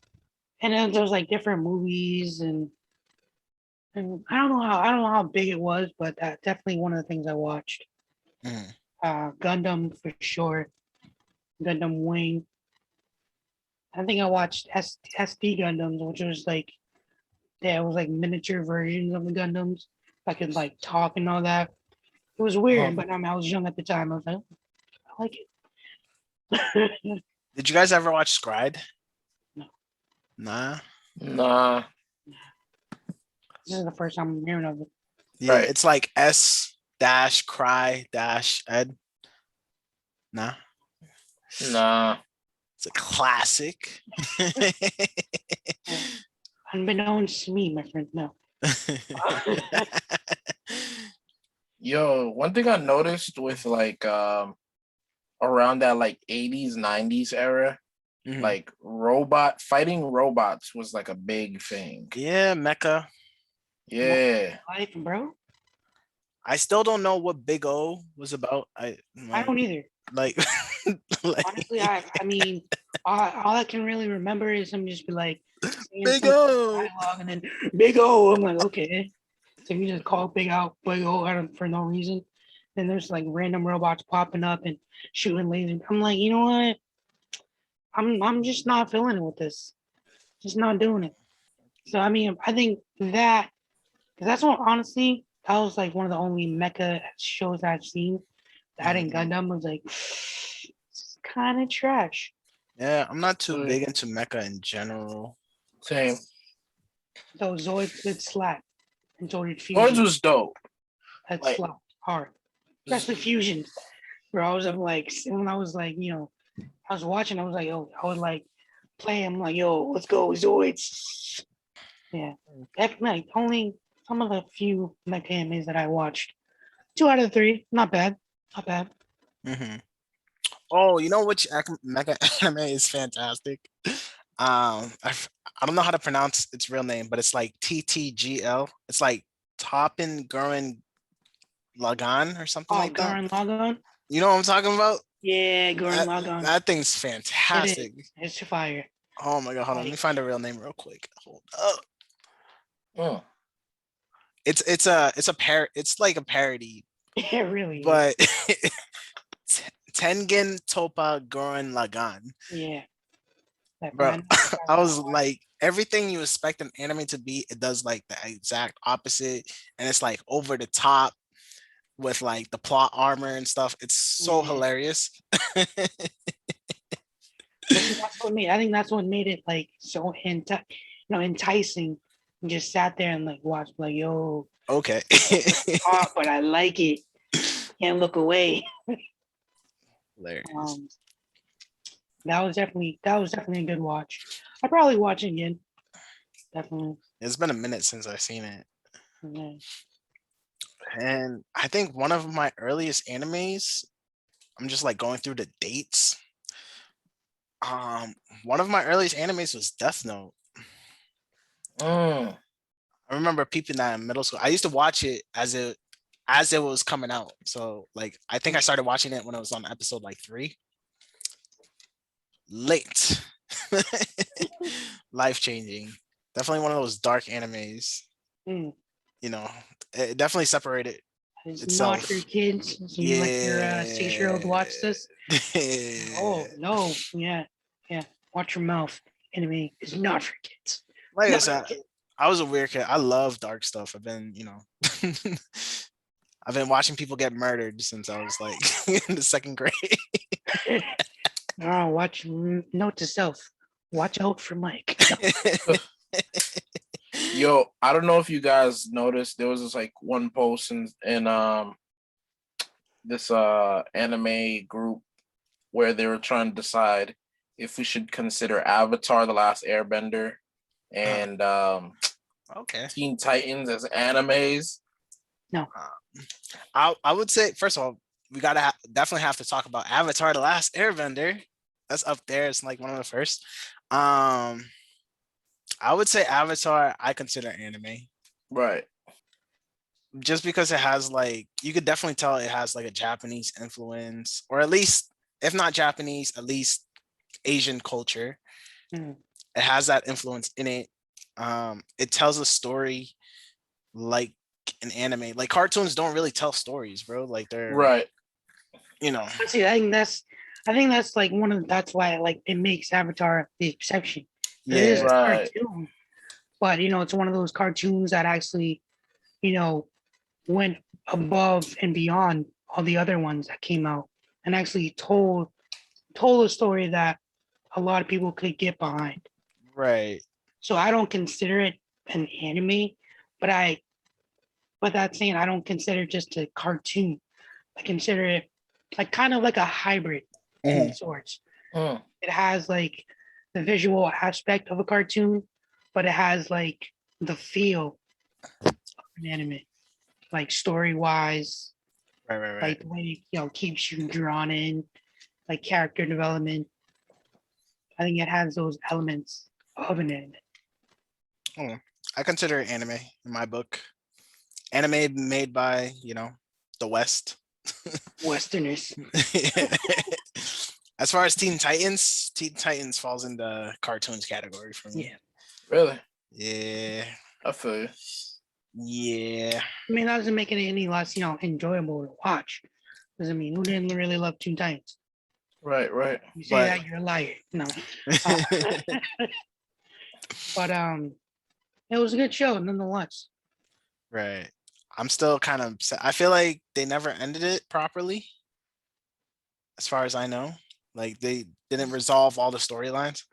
then there's like different movies and I don't know how big it was, but definitely one of the things I watched. Mhm. Gundam for sure. Gundam Wing. I think I watched SD Gundams, which was like it was like miniature versions of the Gundams. I could like talk and all that. It was weird, but I was young at the time. I was like, I like it. Did you guys ever watch Scried? No. Nah. Nah. This is the first time I'm hearing of it. Yeah, Right. it's like S dash cry dash ed. Nah. Nah. It's a classic. Unbeknownst to me, my friend. No. Yo, one thing I noticed with like around that like 80s, 90s era, Mhm. like fighting robots was like a big thing. Yeah, Mecha. Yeah. Life, bro. I still don't know what Big O was about. I don't either. like, like Honestly, I mean, all I can really remember is him just be like saying Big some O. dialogue and then Big O. I'm like, okay. So you just call Big O for no reason. Then there's like random robots popping up and shooting lasers. I'm like, you know what? I'm just not feeling it with this. Just not doing it. So I mean, I think that because that's what honestly that was like one of the only mecha shows I've seen. That and Gundam was like it's kind of trash. Yeah, I'm not too big into Mecha in general. Same. So Zoids did slap and so did Orange Fusion. was dope. That like- slapped hard, especially Fusion. Bro, I was like when I was like I was watching. I was like, yo, I would like play him like, yo, let's go Zoids. Yeah, definitely only some of the few mecha animes that I watched. 2 out of 3, not bad, not bad. Mhm. Oh, you know which Mecha anime is fantastic? I don't know how to pronounce its real name, but it's like TTGL. It's like Toppin Gurren Lagann or something Oh, like that. Gurren Lagann. You know what I'm talking about? Yeah, Gurren Lagann. That thing's It fantastic. is. It's fire. Oh my god, hold on. Let me find the real name real quick. Hold up. Mm. It's like a parody, It really is. but Tengen Toppa Gurren Lagann. Yeah. That Bro, brand- I was like, everything you expect an anime to be, it does like the exact opposite, and it's like over the top with like the plot armor and stuff. It's so Yeah. hilarious. That's what made. I think that's what made it like so enticing. And just sat there and like watched, like, yo, Okay. hot, but I like it. Can't look away. Hilarious. That was definitely a good watch. I'd probably watch it again. Definitely. It's been a minute since I've seen it. Yeah. And I think one of my earliest animes, I'm just like going through the dates. One of my earliest animes was Death Note. Mm. I remember peeping that in middle school. I used to watch it as it was coming out. So like I think I started watching it when it was on episode like 3. Late. Life changing. Definitely one of those dark animes. Mm. You know, it definitely separated It's not itself. for kids. So you let your 6-year-old watch this? Oh no, yeah, yeah. Watch your mouth. Anime is not for kids. Like I Not said, for kids. I was a weird kid. I love dark stuff. I've been, I've been watching people get murdered since I was like in the 2nd grade. Oh, watch. Note to self: watch out for Mike. Yo, I don't know if you guys noticed, there was this like one post in this anime group where they were trying to decide if we should consider Avatar: The Last Airbender and Okay. Teen Titans as animes. No, I would say first of all, we gotta definitely have to talk about Avatar: The Last Airbender. That's up there. It's like one of the first. I would say Avatar. I consider anime Right. just because it has like you could definitely tell it has like a Japanese influence, or at least if not Japanese, at least Asian culture. Mm. It has that influence in it. It tells a story like an anime. Like cartoons don't really tell stories, bro. Like they're Right. see, I think that's like that's why like it makes Avatar the exception. It is Yeah. a Right. cartoon, but it's one of those cartoons that actually, you know, went above and beyond all the other ones that came out and actually told a story that a lot of people could get behind. Right. So I don't consider it an anime, but that's saying I don't consider it just a cartoon. I consider it like kind of like a hybrid in sorts. Mm. It has like the visual aspect of a cartoon, but it has like the feel of an anime, like story wise, Right. like the way keeps you drawn in, like character development. I think it has those elements of an anime. I consider it anime in my book. Anime made by, the West. Westerners. As far as Teen Titans falls in the cartoons category for me. Yeah. Really? Yeah. I feel you. Yeah. I mean, that doesn't make it any less, enjoyable to watch. Doesn't mean who didn't really love Teen Titans. Right. You say But- that, you're a liar. No. But it was a good show nonetheless. Right. I'm still kind of I feel like they never ended it properly. As far as I know. Like they didn't resolve all the storylines.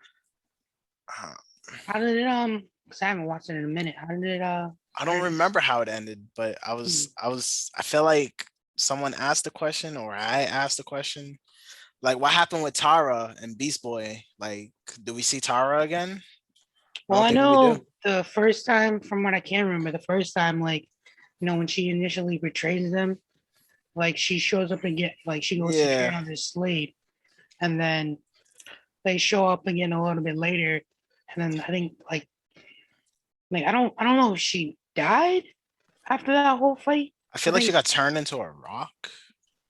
How did it because I haven't watched it in a minute. How did it I don't remember how it ended, but I feel like someone asked the question or I asked the question. Like what happened with Tara and Beast Boy? Like, do we see Tara again? Well, I think we know do. the first time, from what I can remember, the first time, like, when she initially betrays them, like she shows up again, like she goes to Yeah. train on this slave, and then they show up again a little bit later, and then I think like I don't know if she died after that whole fight. I feel I like she think- got turned into a rock,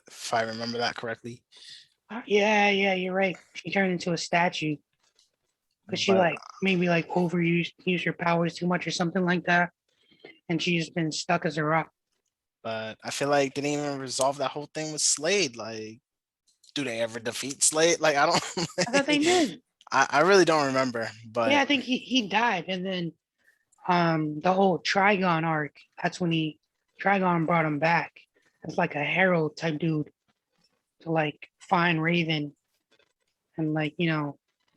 if I remember that correctly. Yeah, you're right. She turned into a statue. But she But- maybe used her powers too much or something like that. And she's been stuck as a rock. But I feel like they didn't even resolve that whole thing with Slade. Like, do they ever defeat Slade? Like, I don't. I thought they did. I really don't remember. But Yeah, I think he died. And then the whole Trigon arc, that's when Trigon brought him back. It's like a herald type dude to like find Raven and like,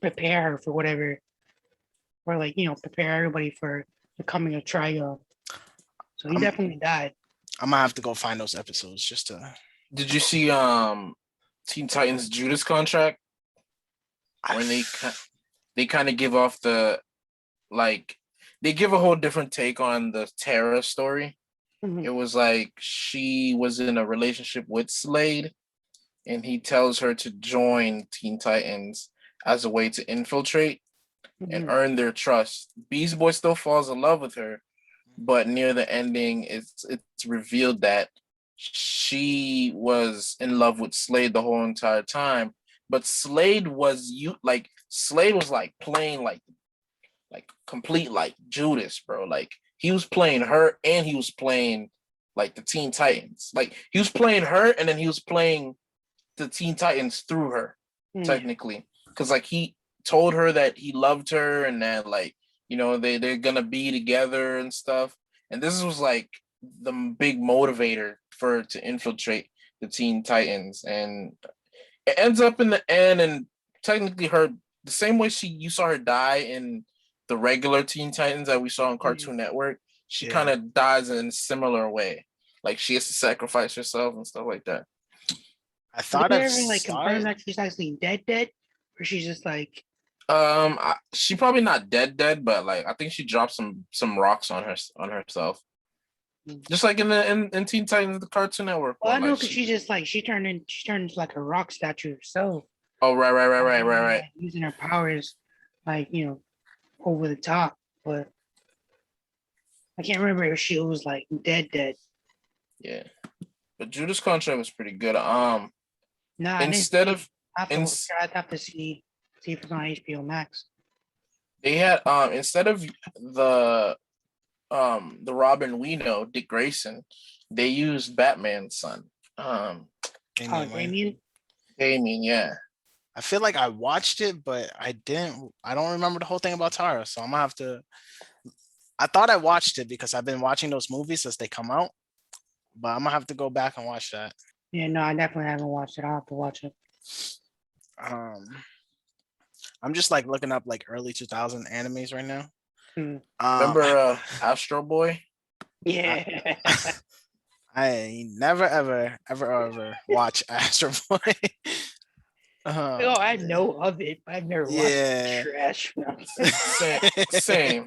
prepare her for whatever. Or like, prepare everybody for the coming of Trigon. So he definitely died. I'm gonna have to go find those episodes just to. Did you see Teen Titans Judas contract? When they kind of give off the they give a whole different take on the Terra story. Mhm. It was like she was in a relationship with Slade, and he tells her to join Teen Titans as a way to infiltrate and Mhm. earn their trust. Beast Boy still falls in love with her, but near the ending, it's revealed that she was in love with Slade the whole entire time. But Slade was like playing like complete like Judas, bro. Like he was playing her and he was playing like the Teen Titans. Like he was playing her and then he was playing the Teen Titans through her, Yeah. technically. Cause like he told her that he loved her and that like, they're gonna be together and stuff. And this was like the big motivator for her to infiltrate the Teen Titans. And it ends up in the end and technically her the same way you saw her die in the regular Teen Titans that we saw on Mhm. Cartoon Network, she Yeah. kind of dies in a similar way. Like she has to sacrifice herself and stuff like that. I Did thought they I've ever like saw confirm it. that she's actually dead, or she's just like, She probably not dead, but like I think she dropped some rocks on herself, mm. just like in Teen Titans, the Cartoon Network Well, I one. know Like because she just like she turned into like a rock statue herself, oh right. like, using her powers, like over the top. But I can't remember if she was like dead. Yeah, but Judas Contract was pretty good. Nah, I didn't Instead see. of I have to, ins- I'd have to see if it's on HBO Max. they had instead of the Robin we know, Dick Grayson, they used Batman's son. Damian Wayne. Damien. Damien, yeah. I feel like I watched it, but I didn't. I don't remember the whole thing about Tara, so I'm gonna have to. I thought I watched it because I've been watching those movies as they come out, but I'm gonna have to go back and watch that. Yeah, no, I definitely haven't watched it. I'll have to watch it. Um, I'm just like looking up like early 2000 animes right now. Hmm. Remember Astro Boy? Yeah. I never ever watch Astro Boy. Oh, I know of it, but I've never watched Yeah. trash. Same.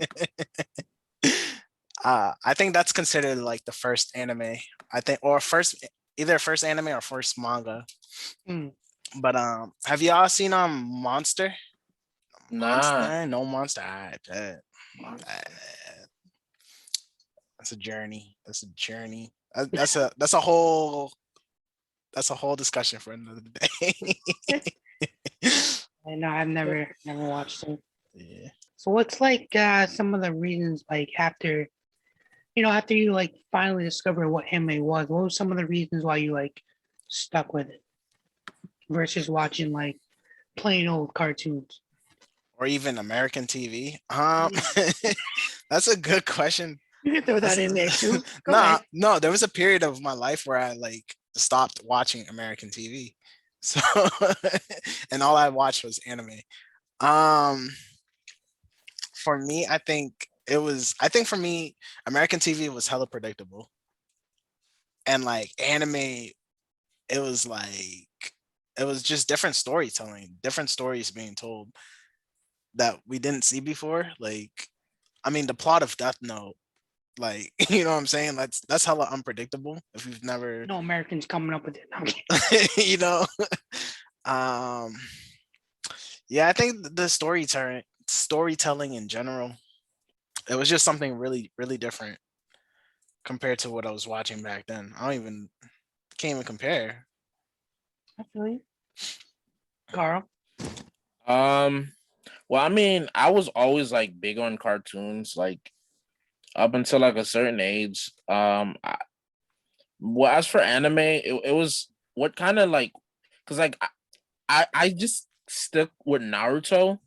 I think that's considered like the first anime. I think, or either first anime or first manga. Hmm. But have y'all seen Monster? Nah. Monster? No Monster. I bet. That's a journey. That's a journey. That's a whole discussion for another day. And no, I've never watched it. Yeah. So what's like some of the reasons like after after you like finally discovered what anime was, what were some of the reasons why you like stuck with it versus watching like plain old cartoons? Or even American TV. That's a good question. You can throw that in there too. Go Nah, ahead. no, there was a period of my life where I like stopped watching American TV. So and all I watched was anime. For me, I think for me, American TV was hella predictable. And like anime, it was just different storytelling, different stories being told that we didn't see before. Like, I mean, the plot of Death Note, like, you know what I'm saying? That's hella unpredictable if you've never, No Americans coming up with it. No, I'm kidding. you know. Yeah, I think the storytelling in general, it was just something really, really different compared to what I was watching back then. Can't even compare. I feel you. Carl. Well, I mean, I was always like big on cartoons, like up until like a certain age. Well, as for anime, it was what kind of like, cause like I just stuck with Naruto,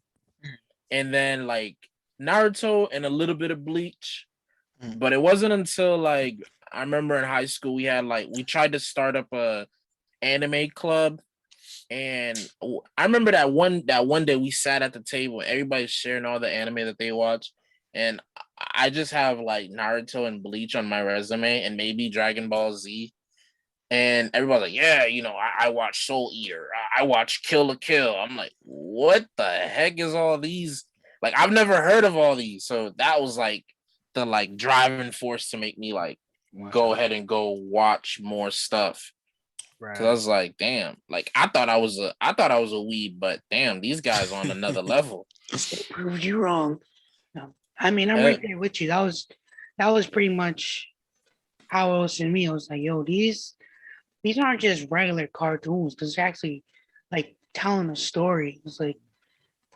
and then like Naruto and a little bit of Bleach, but it wasn't until like I remember in high school we tried to start up a anime club. And I remember that one day we sat at the table, everybody's sharing all the anime that they watch, and I just have like Naruto and Bleach on my resume, and maybe Dragon Ball Z. And everybody's like, "Yeah, I watch Soul Eater, I watch Kill la Kill." I'm like, "What the heck is all these?" Like, I've never heard of all these, so that was like the like driving force to make me like go ahead and go watch more stuff. Cause I was like, damn, like I thought I was a weeb, but damn, these guys on another level. They proved you wrong. No, I mean, I'm Uh, right there with you. That was pretty much how it was to me. I was like, yo, these aren't just regular cartoons because it's actually like telling a story. It's like,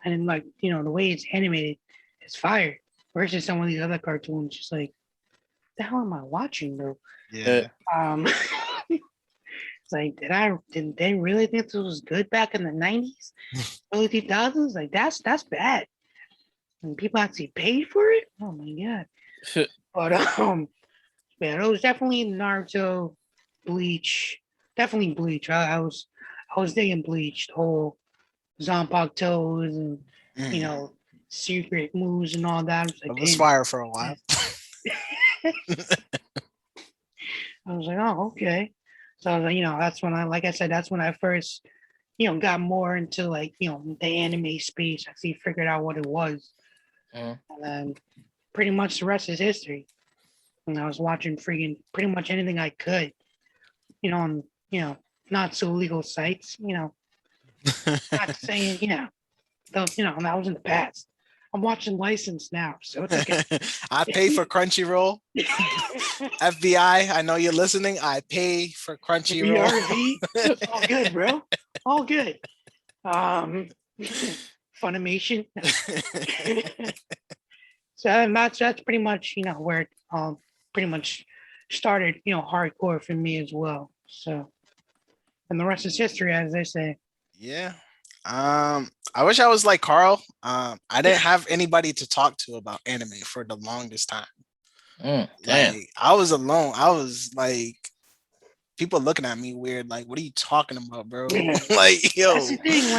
and then like, you know, the way it's animated is fire versus some of these other cartoons. Just like, the hell am I watching, bro? Yeah. It's like, did they really think this was good back in the 90s, early 2000s? Like, that's bad. And people actually paid for it. Oh my god! But yeah, it was definitely Naruto, Bleach, definitely Bleach. I was digging Bleach, the whole Zanpakutos and you know secret moves and all that. I was It like, was damn. fire for a while. I was like, oh, okay. So I was like, you know, that's when like I said, that's when I first, you know, got more into like, you know, the anime space. I actually figured out what it was. And then pretty much the rest is history. And I was watching freaking pretty much anything I could, you know, on, you know, not so legal sites, you know, not saying, those, you know, that was in the past. I'm watching licensed now, so it's okay. I pay for Crunchyroll. FBI, I know you're listening. I pay for Crunchyroll. BRB, all good, bro. All good. Funimation. So that's pretty much, you know, where it pretty much started, you know, hardcore for me as well. So, and the rest is history, as they say. Yeah. I wish I was like Carl. I didn't have anybody to talk to about anime for the longest time. Damn. Like I was alone. I was like people looking at me weird, like, what are you talking about, bro? Yeah. Like, yo. That's the thing,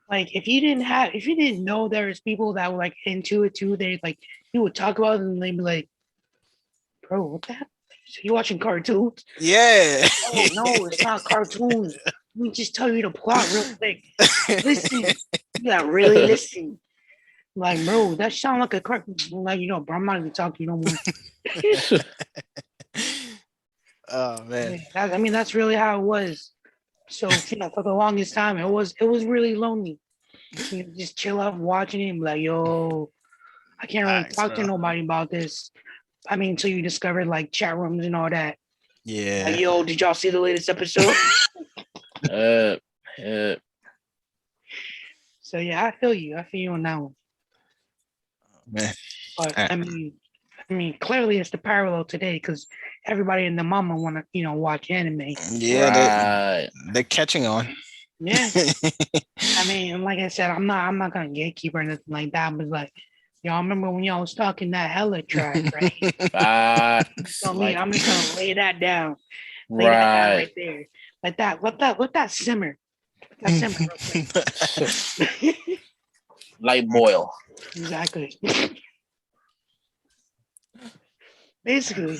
like if you didn't know there was people that were like into it too, they like you would talk about it and they'd be like, bro, what the heck? So you watching cartoons? Yeah. Oh no, it's not cartoons. Let me just tell you the plot real quick. Listen, you gotta really listen. Like, bro, that sound like a cartoon. Like, you know, bro, I'm not even talking to you no more. Oh man. I mean, that's really how it was. So, you know, for the longest time, it was really lonely. You know, just chill out watching it and be like, yo, I can't really talk to nobody about this. I mean, until you discovered like chat rooms and all that. Yeah. Like, yo, did y'all see the latest episode? So yeah, I feel you on that one. Man. But I mean, clearly it's the parallel today because everybody and the mama want to, you know, watch anime. Yeah, they're catching on. Yeah. I mean, like I said, I'm not gonna gatekeep or anything like that, but like, y'all remember when y'all was talking that hella trash, right? So me, I'm just gonna lay that down. Lay that down right there. Like that, let that simmer. Let that simmer real quick. Light boil. Exactly. Basically.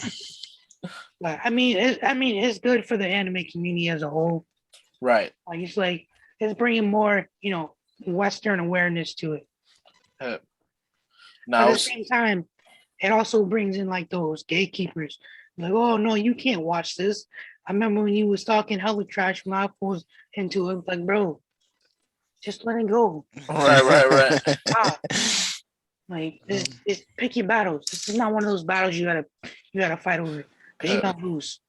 But I mean, it's good for the anime community as a whole. Right. Like it's bringing more, you know, Western awareness to it. Now, at the same time, it also brings in like those gatekeepers. Like, oh no, you can't watch this. I remember when you was talking hella trash when I was into it. Like, bro, just let it go. Right. Like, it's pick your battles. This is not one of those battles you gotta fight over because you're gonna lose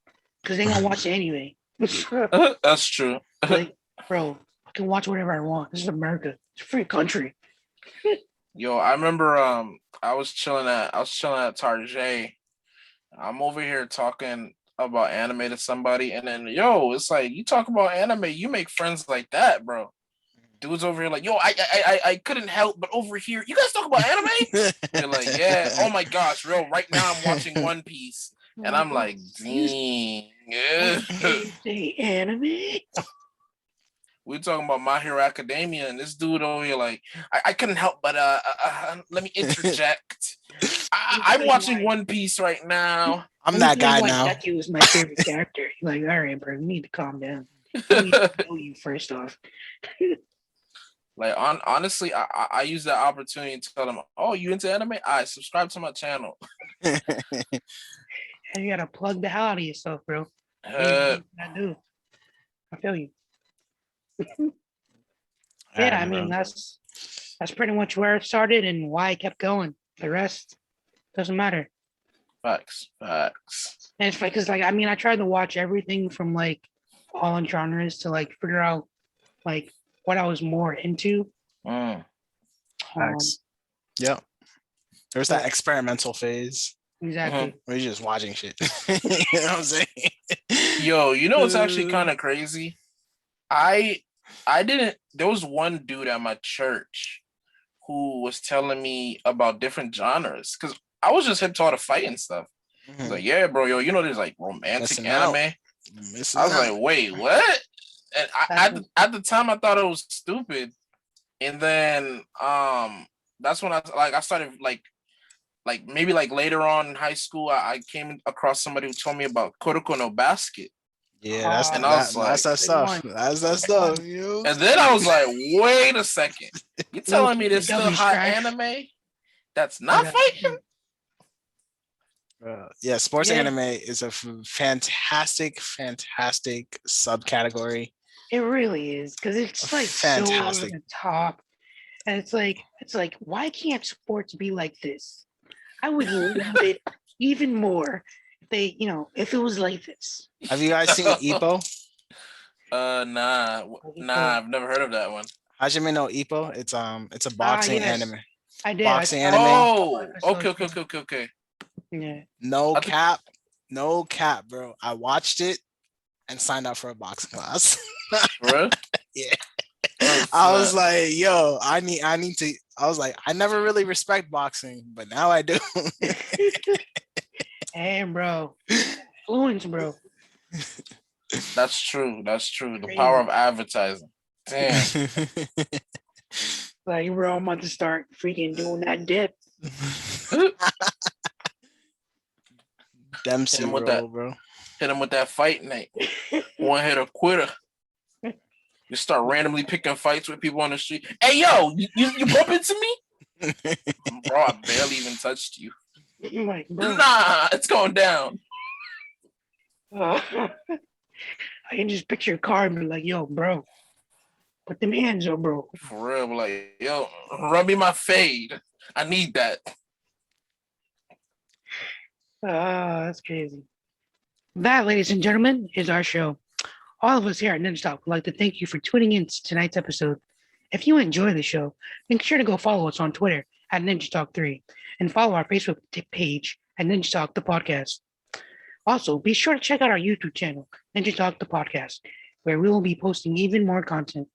because they gonna watch it anyway. That's true. Like, bro, I can watch whatever I want. This is America. It's a free country. Yo, I remember I was chilling at Target. I'm over here talking about anime to somebody, and then it's like you talk about anime, you make friends like that, bro. Dudes over here like, yo, I couldn't help but over here. You guys talk about anime? They're like, yeah. Oh my gosh, real. Right now I'm watching One Piece, and I'm like, dang. Say anime. We're talking about My Hero Academia, and this dude over here like, I couldn't help but let me interject. I'm watching One Piece right now. I'm that guy now. Ducky was my favorite character. You're like, all right, bro, you need to calm down. I need to know you first off. Like honestly, I use that opportunity to tell them, oh, you into anime? I subscribe to my channel. And you gotta plug the hell out of yourself, bro. I do. I feel you. Yeah, I mean that's pretty much where it started and why I kept going. The rest doesn't matter. Facts. And it's like, cause like I mean, I tried to watch everything from like all genres to like figure out like what I was more into. Facts. Yep. There's that experimental phase Exactly. where you're just watching shit. You know what I'm saying? Yo, you know what's actually kind of crazy? I didn't. There was one dude at my church who was telling me about different genres because I was just hip to all the fighting stuff. He's like, yeah, bro, yo, you know, there's like romantic Missing anime. I was like, wait, what? And at the time, I thought it was stupid. And then that's when I started like maybe like later on in high school, I came across somebody who told me about Kuroko no Basket. Yeah, that's that stuff. That's that stuff. You know? And then I was like, wait a second. You're telling me there's still hot anime that's not fighting? Yeah, sports anime is a fantastic subcategory. It really is because it's like fantastic. So over the top, and it's like why can't sports be like this? I would love it even more if they, if it was like this. Have you guys seen Ippo? Nah, I've never heard of that one. Hajime no Ippo. It's a boxing anime. I did. Boxing anime. Oh, okay. Yeah. No cap, bro. I watched it and signed up for a boxing class. Bro? Yeah. I was like, yo, I need to. I was like, I never really respect boxing, but now I do. Hey, bro. Influence, bro. That's true. The power of advertising. Damn. Like, bro, I'm about to start freaking doing that dip. Dempsey roll, bro. Hit him with that fight night. One hitter quitter. You start randomly picking fights with people on the street. Hey, yo, you bump into me? Bro, I barely even touched you. Like, bro. Nah, it's going down. I can just picture your car and be like, yo, bro, put them hands up, bro. For real, like, yo, rub me my fade. I need that. That's crazy. That, ladies and gentlemen, is our show. All of us here at Ninja Talk would like to thank you for tuning in to tonight's episode. If you enjoy the show, make sure to go follow us on Twitter at Ninja Talk 3 and follow our Facebook page at Ninja Talk the Podcast. Also, be sure to check out our YouTube channel, Ninja Talk the Podcast, where we will be posting even more content.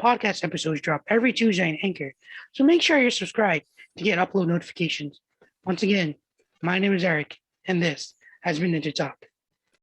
Podcast episodes drop every Tuesday on Anchor, so make sure you're subscribed to get upload notifications. Once again, my name is Eric, and this has been Ninja Talk.